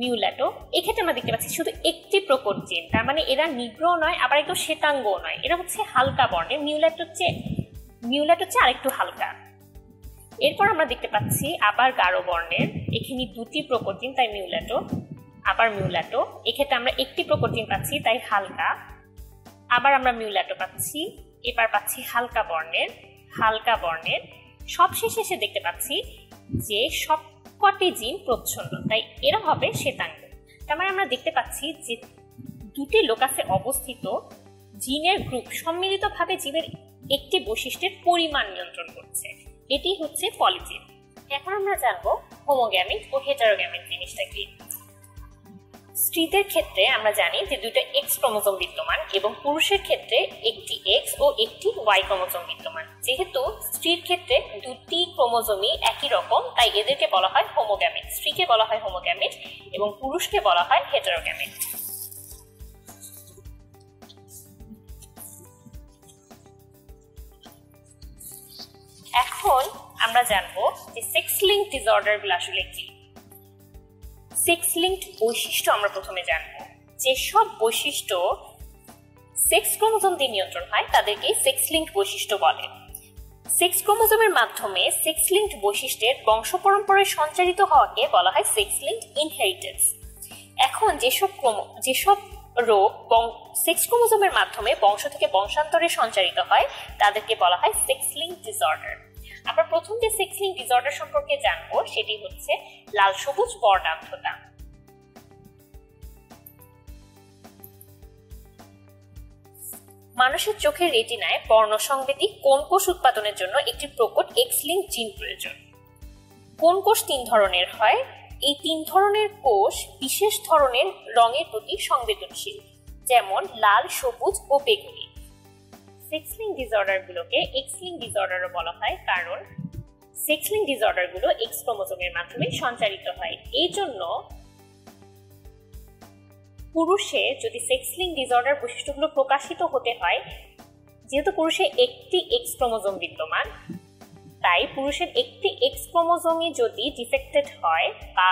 মিউলাটো। এক্ষেত্রে আমরা দেখতে পাচ্ছি শুধু একটি প্রকট জিন, তার মানে এরা নিগ্র নয় আবার একটু শ্বেতাঙ্গও নয়, এরা হচ্ছে হালকা বর্ণের। মিউলাটো হচ্ছে আরেকটু হালকা। এরপর আমরা দেখতে পাচ্ছি আবার গাঢ় বর্ণের, এখানে 2টি প্রকট জিন তাই মিউলাটো, আবার মিউলাটো। এক্ষেত্রে আমরা একটি প্রকট জিন পাচ্ছি তাই হালকা, আবার আমরা মিউলাটো পাচ্ছি, এবার পাচ্ছি হালকা বর্ণের। সবশেষে এসে দেখতে পাচ্ছি যে সবকটি জিন প্রচ্ছন্ন, তাই এরা হবে শ্বেতাঙ্গ। তার মানে আমরা দেখতে পাচ্ছি যে দুটি লোকাসে অবস্থিত জিনের গ্রুপ সম্মিলিতভাবে জীবের একটি বৈশিষ্ট্যের পরিমাণ নিয়ন্ত্রণ করছে, এটি হচ্ছে পলিজিন। এখন আমরা জানবো হোমোগ্যামিট ও হেটারোগ্যামিট জিনিসটা কি। স্ত্রীদের ক্ষেত্রে আমরা জানি যে 2টা এক্স ক্রোমোজোম বিদ্যমান এবং পুরুষের ক্ষেত্রে একটি এক্স ও একটি ওয়াই ক্রোমোজোম বিদ্যমান। যেহেতু স্ত্রীর ক্ষেত্রে 2টি ক্রোমোজোমই একই রকম তাই এদেরকে বলা হয় হোমোগ্যামিট, স্ত্রীকে বলা হয় হোমোগ্যামিট এবং পুরুষকে বলা হয় হেটারোগ্যামিট। এখন আমরা জানবো যে সেক্স লিঙ্ক ডিসঅর্ডার গুলো আসলে কি। সেক্স লিঙ্কড বৈশিষ্ট্য আমরা প্রথমে জানবো। যেসব বৈশিষ্ট্য সেক্স ক্রোমোজোম দিয়ে নিয়ন্ত্রণ হয় তাদেরকে সেক্স লিঙ্কড বৈশিষ্ট্য বলে। সেক্স ক্রোমোজোমের মাধ্যমে সেক্স লিঙ্কড বৈশিষ্ট্যের বংশ পরম্পরায় সঞ্চারিত হওয়াকে বলা হয় সেক্স লিঙ্কড ইনহেরিটেন্স। এখন যেসব রোগ সেক্স ক্রোমোজোমের মাধ্যমে বংশ থেকে বংশান্তরে সঞ্চারিত হয় তাদেরকে বলা হয় সেক্স লিঙ্কড ডিসঅর্ডার। আমরা প্রথম যে সেক্স লিঙ্কড ডিসঅর্ডার সম্পর্কে জানবো সেটি হচ্ছে লাল সবুজ বর্ণান্ধতা। মানুষের চোখের রেটিনায় বর্ণ সংবেদী কোন কোষ উৎপাদনের জন্য একটি প্রকট এক্স লিঙ্ক জিন প্রয়োজন। কোন কোষ 3 ধরনের হয়, এই 3 ধরনের কোষ বিশেষ ধরনের রঙের প্রতি সংবেদনশীল, যেমন লাল, সবুজ ও বেগুনি। সেক্স লিঙ্ক ডিসঅর্ডার গুলোকে এক্স লিঙ্ক ডিসঅর্ডারও বলা হয় কারণ সেক্স লিঙ্ক ডিসঅর্ডার গুলো এক্স ক্রোমোজোমের মাধ্যমে সঞ্চারিত হয়। এই জন্য পুরুষে যদি সেক্স লিঙ্ক ডিসঅর্ডার বৈশিষ্ট্যগুলো প্রকাশিত হতে হয়, যেহেতু পুরুষে একটি এক্স ক্রোমোজোম বিদ্যমান তাই পুরুষের একটি এক্স ক্রোমোজোমই যদি ডিফেক্টেড হয় বা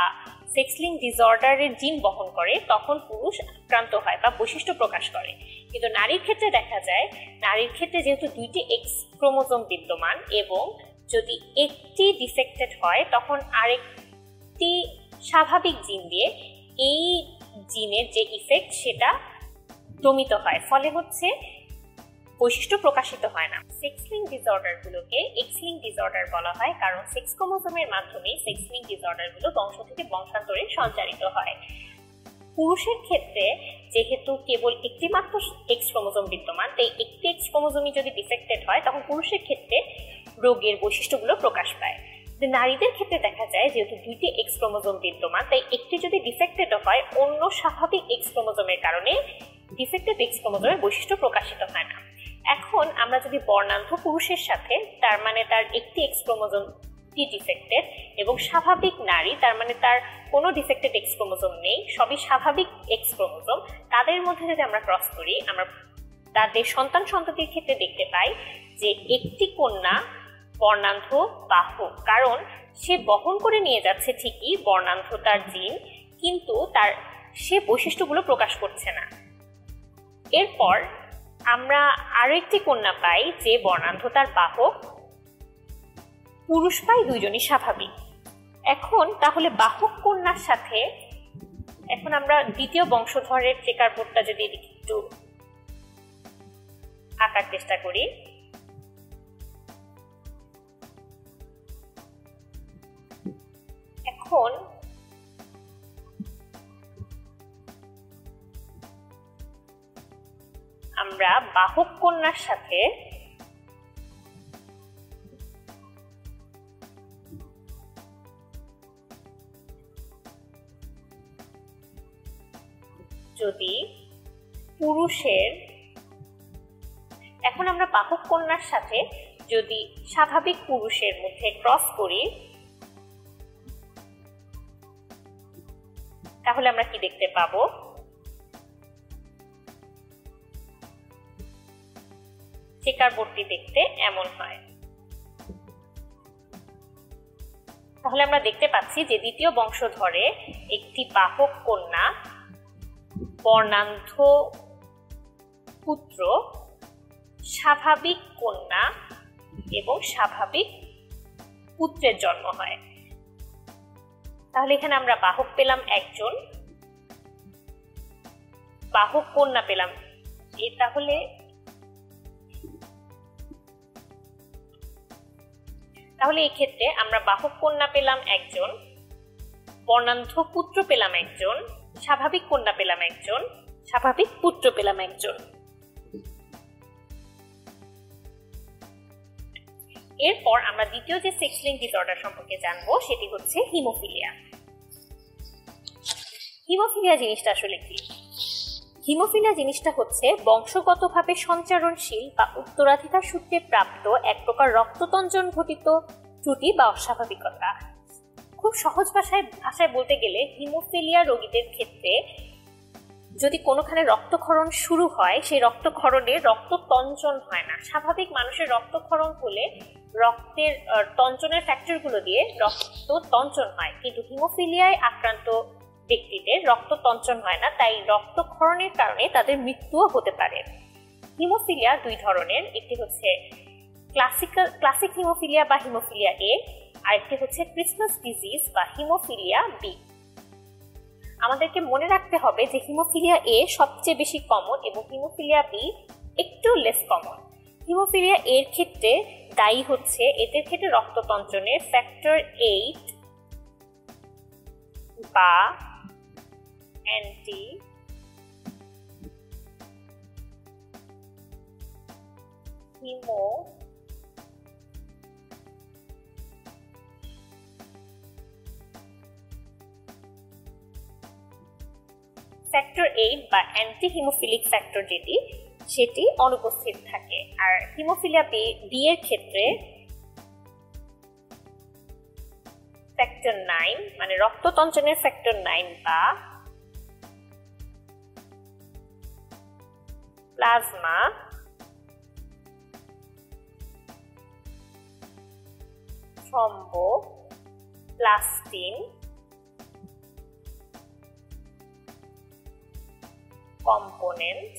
সেক্স লিঙ্ক ডিসঅর্ডারের জিন বহন করে তখন পুরুষ আক্রান্ত হয় বা বৈশিষ্ট্য প্রকাশ করে। কিন্তু নারীর ক্ষেত্রে দেখা যায়, নারীর ক্ষেত্রে যেহেতু 2টি এক্স ক্রোমোজোম বিদ্যমান এবং যদি একটি ডিফেক্টেড হয় তখন আরেকটি স্বাভাবিক জিন দিয়ে এই জিনের যে ইফেক্ট সেটা দমিত হয়, ফলে হচ্ছে বৈশিষ্ট্য প্রকাশিত হয় না। সেক্স লিঙ্ক ডিসঅর্ডার গুলোকে এক্স লিঙ্ক ডিসঅর্ডার বলা হয়, কারণ সেক্স ক্রোমোজোমের মাধ্যমে সেক্স লিঙ্ক ডিসঅর্ডার গুলো বংশ থেকে বংশান্তরে সঞ্চারিত হয়। পুরুষের ক্ষেত্রে যেহেতু কেবল একটি মাত্র এক্স ক্রোমোজোম বিদ্যমান, তাই একটি এক্স ক্রোমোজোমই যদি ডিফেক্টেড হয় তখন পুরুষের ক্ষেত্রে রোগের বৈশিষ্ট্যগুলো প্রকাশ পায়। নারীদের ক্ষেত্রে দেখা যায় যেহেতু দুইটি এক্স ক্রোমোজোম বিদ্যমান, তাই একটি যদি ডিফেক্টেড হয় অন্য স্বাভাবিক এক্স ক্রোমোজোমের কারণে ডিফেক্টেড এক্স ক্রোমোজোমের বৈশিষ্ট্য প্রকাশিত হয় না। এখন আমরা যদি বর্ণান্ধ পুরুষের সাথে, তার মানে তার একটি এক্স ক্রোমোজোম ডিফেক্টেড, এবং স্বাভাবিক নারী, তার মানে তার কোনো ডিফেক্টেড এক্স ক্রোমোজোম নেই, সবই স্বাভাবিক এক্স ক্রোমোজোম, তাদের মধ্যে যদি আমরা ক্রস করি, আমরা তাদের সন্তান সন্ততির ক্ষেত্রে দেখতে পাই যে একটি কন্যা বর্ণান্ধ বাহক, কারণ সে বহন করে নিয়ে যাচ্ছে ঠিকই বর্ণান্ধতার জিন, কিন্তু তার সে বৈশিষ্ট্যগুলো প্রকাশ করছে না। এরপর আমরা আরো একটি কন্যা পাই যে বর্ণান্ধতার বাহক, পুরুষ পাই দুইজনই স্বাভাবিক। এখন তাহলে বাহক কন্যার সাথে এখন আমরা দ্বিতীয় বংশধরের চেকার বোর্ডটা যদি একটু আঁকার চেষ্টা করি, এখন আমরা বাহক কন্যার সাথে যদি পুরুষের, এখন আমরা বাহক কন্যার সাথে যদি স্বাভাবিক পুরুষের মধ্যে ক্রস করি, তাহলে আমরা কি দেখতে পাবো? চেকার বোর্ডটি দেখতে এমন হয়। তাহলে আমরা দেখতে পাচ্ছি যে দ্বিতীয় বংশধরে একটি বাহক কন্যা বর্ণান্ধ পুত্র, স্বাভাবিক কন্যা এবং স্বাভাবিক পুত্রের জন্ম হয়। তাহলে এখানে আমরা বাহক পেলাম একজন, বাহক কন্যা পেলাম, তাহলে এই ক্ষেত্রে আমরা বাহক কন্যা পেলাম একজন, বর্ণান্ধ পুত্র পেলাম একজন, স্বাভাবিক কন্যা পেলাম একজন, স্বাভাবিক পুত্র পেলাম একজন। এরপর আমরা দ্বিতীয় যে সেক্স লিঙ্ক ডিসঅর্ডার সম্পর্কে জানবো সেটি হচ্ছে হিমোফিলিয়া। হিমোফিলিয়া জিনিসটা আসলে কি? হিমোফিলিয়া জিনিসটা হচ্ছে বংশগতভাবে সঞ্চারণশীল বা উত্তরাধিকার সূত্রে প্রাপ্ত এক প্রকার রক্ততঞ্জন ঘটিত ত্রুটি বা অস্বাভাবিকতা। খুব সহজ ভাষায় বলতে গেলে হিমোফিলিয়া রোগীদের ক্ষেত্রে যদি কোনোখানে রক্তক্ষরণ শুরু হয়, সেই রক্তক্ষরণে রক্ততঞ্চন হয় না। স্বাভাবিক মানুষের রক্তক্ষরণ হলে রক্তের তঞ্চনের ফ্যাক্টরগুলো দিয়ে রক্ততঞ্চন হয়, কিন্তু হিমোফিলিয়ায় আক্রান্ত ব্যক্তিদের রক্ততঞ্চন হয় না, তাই রক্তক্ষরণের কারণে তাদের মৃত্যুও হতে পারে। হিমোফিলিয়া দুই ধরনের, একটি হচ্ছে ক্লাসিক হিমোফিলিয়া বা হিমোফিলিয়া এ, আরেকটি হচ্ছে ক্রিসমাস ডিজিজ বা হিমোফিলিয়া বি। আমাদেরকে মনে রাখতে হবে যে হিমোফিলিয়া এ সবচেয়ে বেশি কমন এবং হিমোফিলিয়া বি একটু লেস কমন। হিমোফিলিয়া এর ক্ষেত্রে দায়ী হচ্ছে এদের ক্ষেত্রে রক্ততঞ্চনের ফ্যাক্টর 8 বা অ্যান্টি হিমো ফ্যাক্টর 8 বা অ্যান্টি হিমোফিলিক ফ্যাক্টর সেটি অনুপস্থিত থাকে। আর হিমোফিলিয়া বি এর ক্ষেত্রে ফ্যাক্টর 9 মানে রক্ততঞ্চনের ফ্যাক্টর 9 বা প্লাজমা থ্রম্বোপ্লাস্টিন কম্পোনেন্ট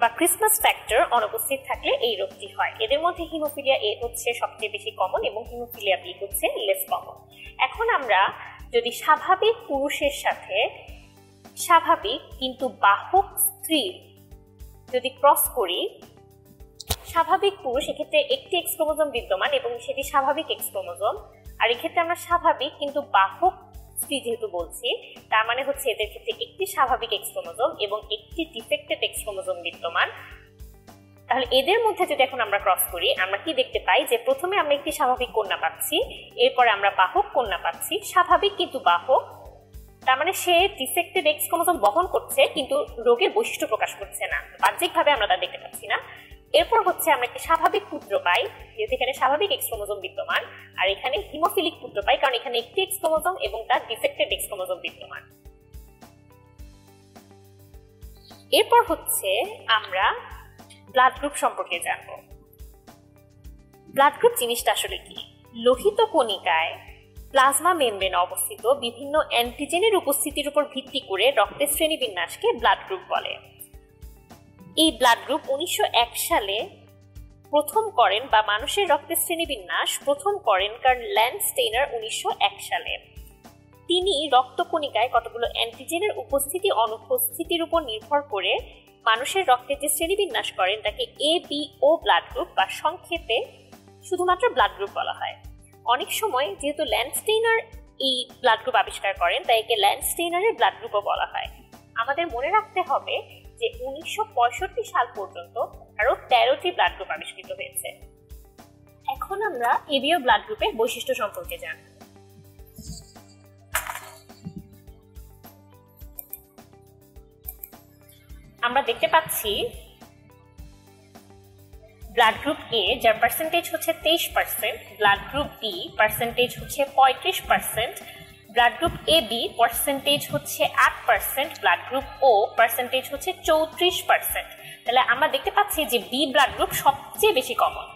বা ক্রিসমাস ফ্যাক্টর অনুপস্থিত থাকলে এই রোগটি হয়। এদের মধ্যে হিমোফিলিয়া এ হচ্ছে সবচেয়ে বেশি কমন এবং হিমোফিলিয়া বি হচ্ছে লেস কমন। এখন আমরা যদি স্বাভাবিক পুরুষের সাথে স্বাভাবিক কিন্তু বাহক স্ত্রীর যদি ক্রস করি, স্বাভাবিক পুরুষ এক্ষেত্রে একটি এক্স ক্রোমোজোম বিদ্যমান এবং সেটি স্বাভাবিক এক্স ক্রোমোজোম, আর এক্ষেত্রে আমরা স্বাভাবিক কিন্তু বাহক স্ত্রী যেহেতু বলছি, তার মানে হচ্ছে এদের ক্ষেত্রে একটি স্বাভাবিক এক্স ক্রোমোজোম এবং একটি ডিফেক্টেড এক্স ক্রোমোজোম বিদ্যমান। তাহলে এদের মধ্যে যদি এখন আমরা ক্রস করি, আমরা কি দেখতে পাই যে প্রথমে আমরা একটি স্বাভাবিক কন্যা পাচ্ছি, এরপরে আমরা বাহক কন্যা পাচ্ছি, স্বাভাবিক কিন্তু বাহক, তার মানে সে ডিফেক্টেড এক্স ক্রোমোজোম বহন করছে কিন্তু রোগের বৈশিষ্ট্য প্রকাশ করছে না, বাহ্যিকভাবে আমরা তা দেখতে পাচ্ছি না। এরপর হচ্ছে আমরা একটি স্বাভাবিক পুত্র পাই, যেহেতু এখানে স্বাভাবিক এক্স ক্রোমোজোম বিদ্যমান, আর এখানে হিমোফিলিক পুত্র পাই কারণ এখানে একটি এক্স ক্রোমোজোম এবং তার ডিফেক্টেড এক্স ক্রোমোজোম বিদ্যমান। এরপর হচ্ছে আমরা ব্লাড গ্রুপ সম্পর্কে জানবো। ব্লাড গ্রুপ জিনিসটা আসলে কি? লোহিত কণিকায় প্লাজমা মেমব্রেনে অবস্থিত বিভিন্ন অ্যান্টিজেনের উপস্থিতির উপর ভিত্তি করে রক্তের শ্রেণীবিন্যাসকে ব্লাড গ্রুপ বলে। এই ব্লাড গ্রুপ 1901 সালে প্রথম করেন বা মানুষের রক্তের শ্রেণীবিন্যাস প্রথম করেন কার্ল ল্যান্ডস্টেইনার 1901 সালে। তিনি রক্তকণিকায় কতগুলো অ্যান্টিজেনের উপস্থিতি অনুপস্থিতির উপর নির্ভর করে মানুষের রক্তের যে শ্রেণীবিন্যাস করেন তাকে ABO ব্লাড গ্রুপ বা সংক্ষেপে শুধুমাত্র ব্লাড গ্রুপ বলা হয়। অনেক সময় যেহেতু ল্যান্ডস্টেইনার এই ব্লাড গ্রুপ আবিষ্কার করেন তাই একে ল্যান্ডস্টেইনারের ব্লাড গ্রুপও বলা হয়। আমাদের মনে রাখতে হবে যে 1965 সাল পর্যন্ত আরো 13টি ব্লাড গ্রুপ আবিষ্কৃত হয়েছে। এখন আমরা ABO ব্লাড গ্রুপের বৈশিষ্ট্য সম্পর্কে জানব। আমরা দেখতে পাচ্ছি ব্লাড গ্রুপ A যার পার্সেন্টেজ হচ্ছে 23%, ব্লাড গ্রুপ B পার্সেন্টেজ হচ্ছে 35%, ব্লাড গ্রুপ AB পার্সেন্টেজ হচ্ছে 8%, ব্লাড গ্রুপ O পার্সেন্টেজ হচ্ছে 34%। তাহলে আমরা দেখতে পাচ্ছি যে B ব্লাড গ্রুপ সবচেয়ে বেশি কমন।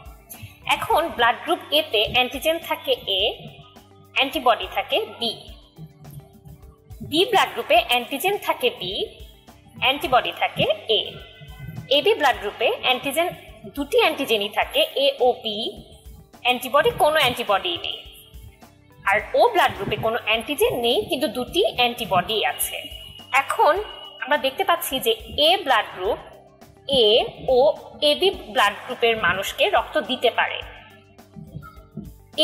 এখন ব্লাড গ্রুপ A তে অ্যান্টিজেন থাকে A, অ্যান্টিবডি থাকে B। B ব্লাড গ্রুপে অ্যান্টিজেন থাকে B, অ্যান্টিবডি থাকে A। AB ব্লাড গ্রুপে অ্যান্টিজেন দুটি অ্যান্টিজেনই থাকে A ও B, অ্যান্টিবডি কোনো অ্যান্টিবডি নেই। আর O ব্লাড গ্রুপে কোনো অ্যান্টিজেন নেই কিন্তু দুটি অ্যান্টিবডি আছে। এখন আমরা দেখতে পাচ্ছি যে A ব্লাড গ্রুপ A ও AB ব্লাড গ্রুপের মানুষকে রক্ত দিতে পারে।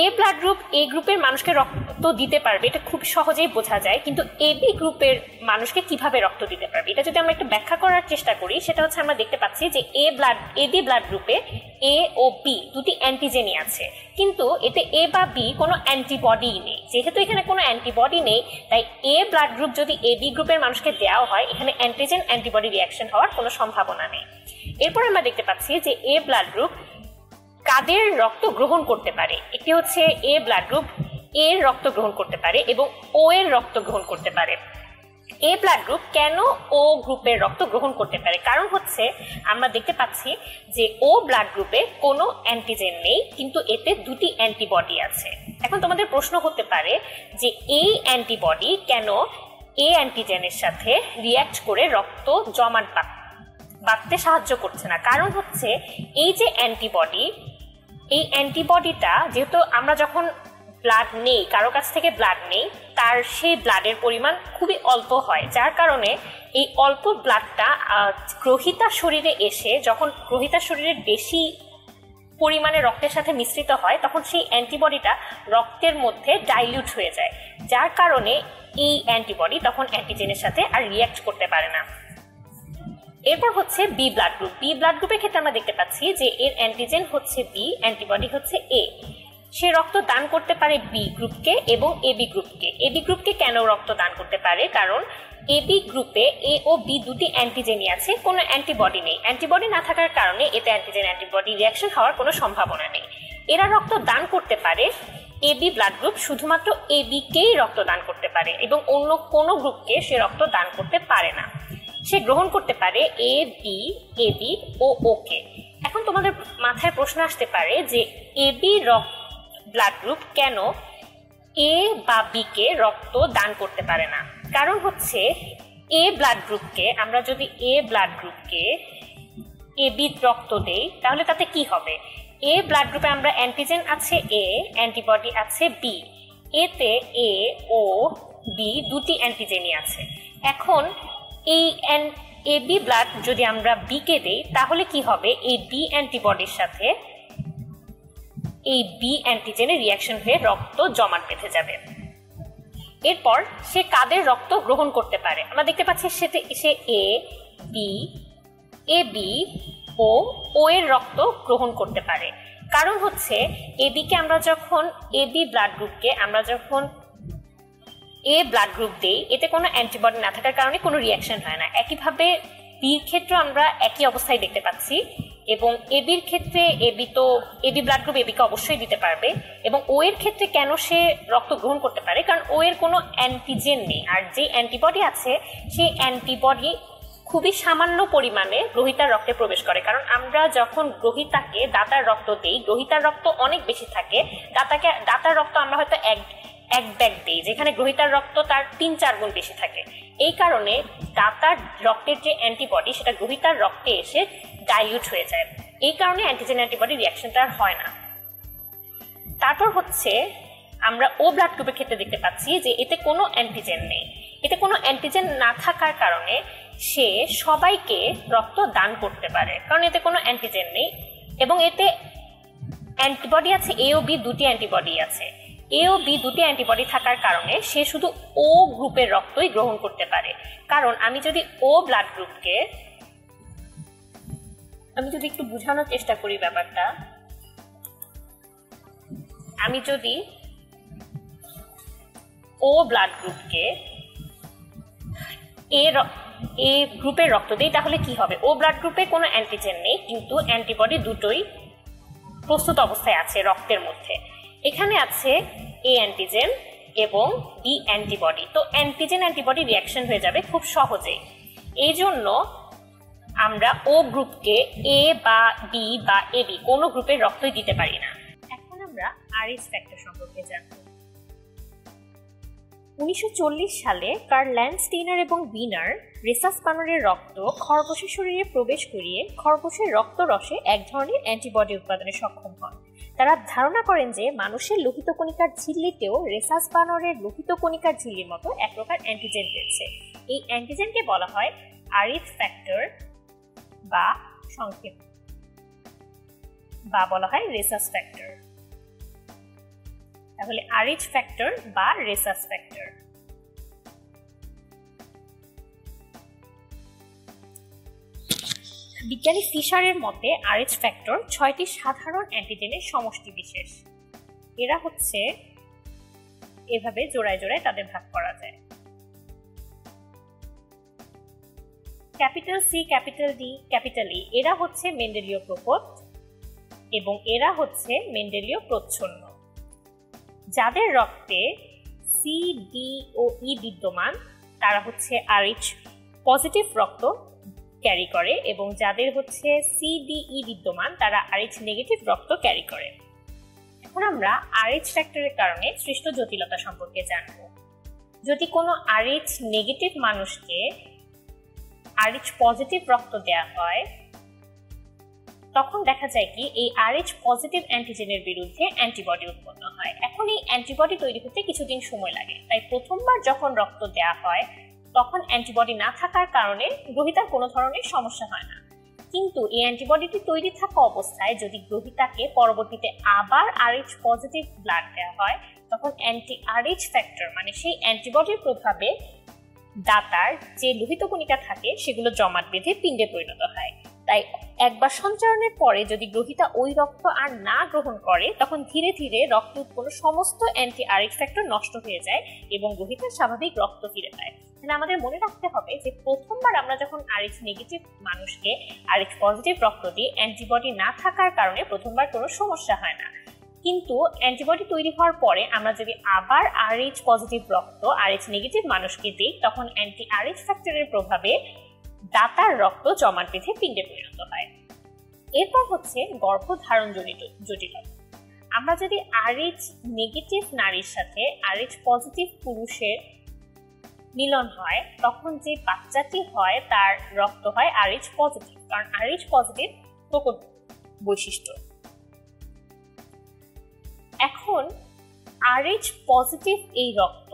A ব্লাড গ্রুপ A গ্রুপের মানুষকে রক্ত দিতে পারবে এটা খুব সহজেই বোঝা যায়, কিন্তু AB গ্রুপের মানুষকে কিভাবে রক্ত দিতে পারবে এটা যদি আমরা একটু ব্যাখ্যা করার চেষ্টা করি, সেটা হচ্ছে আমরা দেখতে পাচ্ছি যে AB ব্লাড গ্রুপে A ও B দুটি অ্যান্টিজেনই আছে, কিন্তু এতে A বা B কোনো অ্যান্টিবডি নেই। যেহেতু এখানে কোনো অ্যান্টিবডি নেই তাই A ব্লাড গ্রুপ যদি AB গ্রুপের মানুষকে দেওয়া হয় এখানে অ্যান্টিজেন অ্যান্টিবডি রিঅ্যাকশন হওয়ার কোনো সম্ভাবনা নেই। এরপর আমরা দেখতে পাচ্ছি যে A ব্লাড গ্রুপ কাদের রক্ত গ্রহণ করতে পারে। একটি হচ্ছে A ব্লাড গ্রুপ এর রক্ত গ্রহণ করতে পারে এবং O এর রক্ত গ্রহণ করতে পারে। A ব্লাড গ্রুপ কেন O গ্রুপের রক্ত গ্রহণ করতে পারে? কারণ হচ্ছে আমরা দেখতে পাচ্ছি যে O ব্লাড গ্রুপে কোনো অ্যান্টিজেন নেই কিন্তু এতে দুটি অ্যান্টিবডি আছে। এখন তোমাদের প্রশ্ন হতে পারে যে এই অ্যান্টিবডি কেন A অ্যান্টিজেনের সাথে রিঅ্যাক্ট করে রক্ত জমাট বাঁধতে সাহায্য করছে না? কারণ হচ্ছে এই যে অ্যান্টিবডি, এই অ্যান্টিবডিটা যেহেতু আমরা যখন ব্লাড নেই, কারো কাছ থেকে ব্লাড নেই, তার সেই ব্লাডের পরিমাণ খুবই অল্প হয়, যার কারণে এই অল্প ব্লাডটা গ্রহীতার শরীরে এসে যখন গ্রহীতার শরীরের বেশি পরিমাণে রক্তের সাথে মিশ্রিত হয় তখন সেই অ্যান্টিবডিটা রক্তের মধ্যে ডাইলিউট হয়ে যায়, যার কারণে এই অ্যান্টিবডি তখন অ্যান্টিজেনের সাথে আর রিঅ্যাক্ট করতে পারে না। এরপর হচ্ছে B blood group. B blood গ্রুপের ক্ষেত্রে আমরা দেখতে পাচ্ছি যে এর অ্যান্টিজেন হচ্ছে বি, অ্যান্টিবডি হচ্ছে এ। সে রক্ত দান করতে পারে বি গ্রুপকে এবং এবি গ্রুপকে। এবি গ্রুপকে কেন রক্ত দান করতে পারে? কারণ এবি গ্রুপে এ ও বি দুটি অ্যান্টিজেনই আছে, কোনো অ্যান্টিবডি নেই। অ্যান্টিবডি না থাকার কারণে এতে অ্যান্টিজেন অ্যান্টিবডি রিঅ্যাকশন হওয়ার কোনো সম্ভাবনা নেই। এরা রক্ত দান করতে পারে, এবি ব্লাড গ্রুপ শুধুমাত্র এবিকেই রক্ত দান করতে পারে এবং অন্য কোনো গ্রুপকে সে রক্ত দান করতে পারে না। সে গ্রহণ করতে পারে এ বি, এবি ও ওকে। এখন তোমাদের মাথায় প্রশ্ন আসতে পারে যে এবি ব্লাড গ্রুপ কেন এ বা বি কে রক্ত দান করতে পারে না? কারণ হচ্ছে এ ব্লাড গ্রুপকে আমরা যদি এ ব্লাড গ্রুপকে এবি রক্ত দেই তাহলে তাতে কি হবে? এ ব্লাড গ্রুপে আমরা অ্যান্টিজেন আছে এ, অ্যান্টিবডি আছে বি। এতে এ ও বি দুটি অ্যান্টিজেনই আছে, এখন এই এবি ব্লাড যদি আমরা বি কে দেই তাহলে কি হবে, এই বি অ্যান্টিবডির সাথে এই বি অ্যান্টিজেনের রিয়াকশন হয়ে রক্ত জমাট বেঁধে যাবে। এরপর সে কাদের রক্ত গ্রহণ করতে পারে, আমরা দেখতে পাচ্ছি সে এ বি ও এর রক্ত গ্রহণ করতে পারে। কারণ হচ্ছে এবিকে আমরা যখন এবি ব্লাড গ্রুপকে আমরা যখন এ ব্লাড গ্রুপ দেই, এতে কোনো অ্যান্টিবডি না থাকার কারণে কোনো রিয়াকশন হয় না। একইভাবে বির ক্ষেত্রে আমরা একই অবস্থায় দেখতে পাচ্ছি, এবং এবির ক্ষেত্রে এবি ব্লাড গ্রুপ এবিকে অবশ্যই দিতে পারবে। এবং ও এর ক্ষেত্রে কেন সে রক্ত গ্রহণ করতে পারে, কারণ ও এর কোনো অ্যান্টিজেন নেই, আর যে অ্যান্টিবডি আছে সেই অ্যান্টিবডি খুবই সামান্য পরিমাণে গ্রহীতার রক্তে প্রবেশ করে। কারণ আমরা যখন গ্রহীতাকে দাতার রক্ত দিই, গ্রহীতার রক্ত অনেক বেশি থাকে, দাতার রক্ত আমরা হয়তো এক ব্যাগ দিই, যেখানে গ্রহীতার রক্ত তার 3-4 গুণ বেশি থাকে। এই কারণে দাতার রক্তের যে অ্যান্টিবডি সেটা গ্রহীতার রক্তে এসে ডাইলিউট হয়ে যায়। এই কারণে অ্যান্টিজেন অ্যান্টিবডি রিয়াকশনটা আর হয় না। তারপর হচ্ছে আমরা ও ব্লাড গ্রুপের ক্ষেত্রে দেখতে পাচ্ছি যে এতে কোনো অ্যান্টিজেন নেই। এতে কোনো অ্যান্টিজেন না থাকার কারণে সে সবাইকে রক্ত দান করতে পারে, কারণ এতে কোনো অ্যান্টিজেন নেই। এবং এতে অ্যান্টিবডি আছে, এ ও বি দুটি অ্যান্টিবডি আছে। এ ও বি দুটি অ্যান্টিবডি থাকার কারণে সে শুধু ও গ্রুপের রক্তই গ্রহণ করতে পারে। কারণ আমি যদি ও ব্লাড গ্রুপকে একটু বোঝানোর চেষ্টা করি ব্যাপারটা, আমি যদি ও ব্লাড গ্রুপকে এ গ্রুপের রক্ত দিই তাহলে কি হবে, ও ব্লাড গ্রুপে কোনো অ্যান্টিজেন নেই, কিন্তু অ্যান্টিবডি দুটোই প্রস্তুত অবস্থায় আছে রক্তের মধ্যে। এখানে আছে এ অ্যান্টিজেন এবং বি অ্যান্টিবডি, তো অ্যান্টিজেন অ্যান্টিবডি রিয়াকশন হয়ে যাবে খুব সহজেই। এই জন্য আমরা ও গ্রুপকে এ বা বি বা এবি কোনো গ্রুপের রক্তই দিতে পারি না। এখন আমরা আরএইচ ফ্যাক্টর সম্পর্কে জানব। 1940 সালে কার্ল ল্যান্ডস্টেইনার এবং উইনার রেসাসপানরের রক্ত খরগোশের শরীরে প্রবেশ করিয়ে খরগোশের রক্তরসে এক ধরনের অ্যান্টিবডি উৎপাদনে সক্ষম হন। তারা ধারণা করেন যে মানুষের লোহিত কণিকার ঝিল্লিতেও রেসাসপানরের লোহিত কণিকার ঝিল্লির মতো এক প্রকার অ্যান্টিজেন রয়েছে। এই অ্যান্টিজেনকে বলা হয় আরএইচ ফ্যাক্টর বা সংক্ষেপ বা বলা হয় রেসাস ফ্যাক্টর। তাহলে আরএইচ ফ্যাক্টর বা রেসাস ফ্যাক্টর। বিজ্ঞানী ফিশারের মতে আরএইচ ফ্যাক্টর 6টি সাধারণ অ্যান্টিজেনের সমষ্টি বিশেষ। এরা হচ্ছে এভাবে জোড়ায় জোড়ায় তাদের ভাগ করা যায়। Capital C, capital D, capital E এরা হচ্ছে মেন্ডেলীয় প্রকট এবং এরা হচ্ছে মেন্ডেলীয় প্রচ্ছন্ন। যাদের রক্তে সি, ডি ও ই বিদ্যমান তারা হচ্ছে আরএইচ পজিটিভ রক্ত ক্যারি করে, এবং যাদের হচ্ছে সি, ডি, ই বিদ্যমান তারা আরএইচ নেগেটিভ রক্ত ক্যারি করে। এখন আমরা আরএইচ ফ্যাক্টরের কারণে সৃষ্ট জটিলতা সম্পর্কে জানব। যদি কোনো আরএইচ নেগেটিভ মানুষকে আরএইচ পজিটিভ রক্ত দেওয়া হয়, তখন দেখা যায় কি এই আরএইচ পজিটিভ অ্যান্টিজেনের বিরুদ্ধে অ্যান্টিবডি উৎপন্ন হয়। এখন এই অ্যান্টিবডি তৈরি হতে কিছুদিন সময় লাগে, তাই প্রথমবার যখন রক্ত দেওয়া হয় তখন অ্যান্টিবডি না থাকার কারণে গ্রহীতার কোনো ধরনের সমস্যা হয় না। কিন্তু এই অ্যান্টিবডিটি তৈরি থাকা অবস্থায় যদি গ্রহীতাকে পরবর্তীতে আবার আরএইচ পজিটিভ ব্লাড দেওয়া হয়, তখন অ্যান্টি আরএইচ ফ্যাক্টর মানে সেই অ্যান্টিবডির প্রভাবে দাতার যে লোহিত কণিকা থাকে সেগুলো জমাট বেঁধে পিণ্ডে পরিণত হয়। তাই একবার সঞ্চারণের পরে যদি গ্রহীতা ওই রক্ত আর না গ্রহণ করে, তখন ধীরে ধীরে রক্তে উৎপন্ন সমস্ত অ্যান্টি আরএইচ ফ্যাক্টর নষ্ট হয়ে যায় এবং গ্রহীতা স্বাভাবিক রক্ত ফিরে পায়। তাহলে আমাদের মনে রাখতে হবে যে প্রথমবার আমরা যখন আরএইচ নেগেটিভ মানুষকে আরএইচ পজিটিভ রক্ত দিই, অ্যান্টিবডি না থাকার কারণে প্রথমবার কোনো সমস্যা হয় না। কিন্তু অ্যান্টিবডি তৈরি হওয়ার পরে আমরা যদি আবার আরএইচ পজিটিভ রক্ত আরএইচ নেগেটিভ মানুষকে দিই, তখন অ্যান্টি আরএইচ ফ্যাক্টরের প্রভাবে দাতার রক্ত জমাট বেঁধে পিণ্ডে পরিণত হয়। এরপর হচ্ছে গর্ভধারণজনিত জটিলতা। আমরা যদি আরএইচ নেগেটিভ নারীর সাথে আরএইচ পজিটিভ পুরুষের মিলন হয়, তখন যে বাচ্চাটি হয় তার রক্ত হয় আরএইচ পজিটিভ, কারণ আরএইচ পজিটিভ প্রকট বৈশিষ্ট্য। এখন আরএইচ পজিটিভ এই রক্ত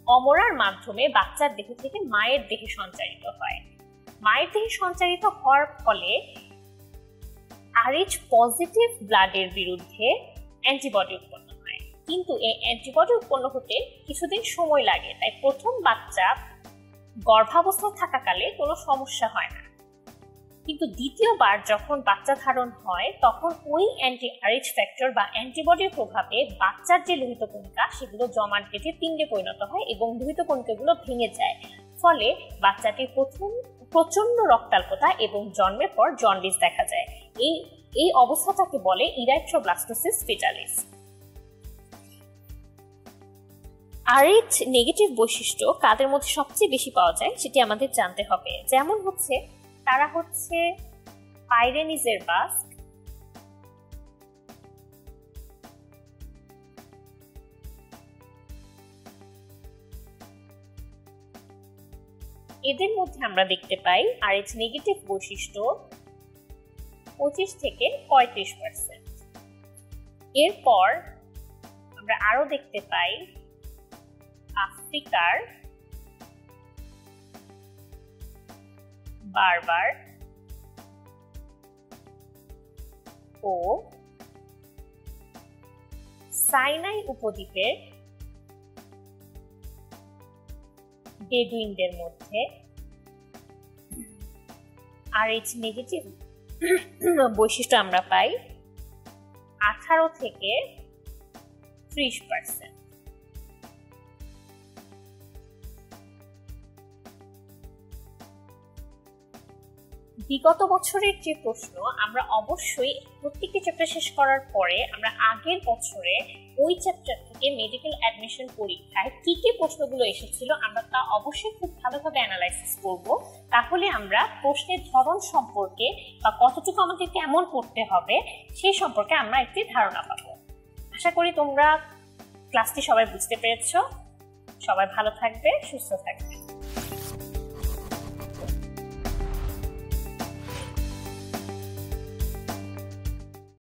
অমরার মাধ্যমে বাচ্চার দেহ থেকে মায়ের দেহে সঞ্চারিত হয়। মায়ের দেহে সঞ্চারিত হওয়ার ফলে RH পজিটিভ ব্লাডের বিরুদ্ধে অ্যান্টিবডি উৎপন্ন হয়, কিন্তু এই অ্যান্টিবডি উৎপন্ন হতে কিছুদিন সময় লাগে। তাই প্রথম বাচ্চা গর্ভাবস্থায় থাকাকালে কোনো সমস্যা হয় না, কিন্তু দ্বিতীয়বার যখন বাচ্চা ধারণ হয় তখন ওই RH ফ্যাক্টর বা অ্যান্টিবডির প্রভাবে বাচ্চার যে লোহিত কণিকা সেগুলো জমাট বেঁধে পিণ্ডে পরিণত হয় এবং লোহিত কণিকাগুলো ভেঙে যায়। ফলে বাচ্চাটির প্রচন্ড রক্তাল্পতা এবং জন্মের পর জন্ডিস দেখা যায়। এই অবস্থাটাকে বলে ইরাইথ্রোব্লাস্টোসিস ফিটালিস। RH নেগেটিভ বৈশিষ্ট্য কাদের মধ্যে সবচেয়ে বেশি পাওয়া যায় সেটি আমাদের জানতে হবে। যেমন হচ্ছে তারা হচ্ছে পাইরেনিজের বাস্ক, এদের মধ্যে আমরা দেখতে পাই RH নেগেটিভ বৈশিষ্ট্য 25 থেকে 35%। এরপর আমরা আরো দেখতে পাই আফ্রিকার বারবার ও সাইনাই উপদ্বীপের বেদুইনদের মধ্যে RH নেগেটিভ বৈশিষ্ট্য আমরা পাই 18 থেকে 30%। বিগত বছরের যে প্রশ্ন, আমরা অবশ্যই প্রত্যেকটি চ্যাপ্টার শেষ করার পরে আমরা আগের বছরে ওই চ্যাপ্টার থেকে মেডিকেল অ্যাডমিশন পরীক্ষায় কি কি প্রশ্নগুলো এসেছিল আমরা তা অবশ্যই খুব ভালোভাবে অ্যানালাইসিস করব। তাহলে আমরা প্রশ্নের ধরন সম্পর্কে বা কতটুকু আমাদের কেমন করতে হবে সেই সম্পর্কে আমরা একটি ধারণা পাবো। আশা করি তোমরা ক্লাসটি সবাই বুঝতে পেরেছো। সবাই ভালো থাকবে, সুস্থ থাকবে।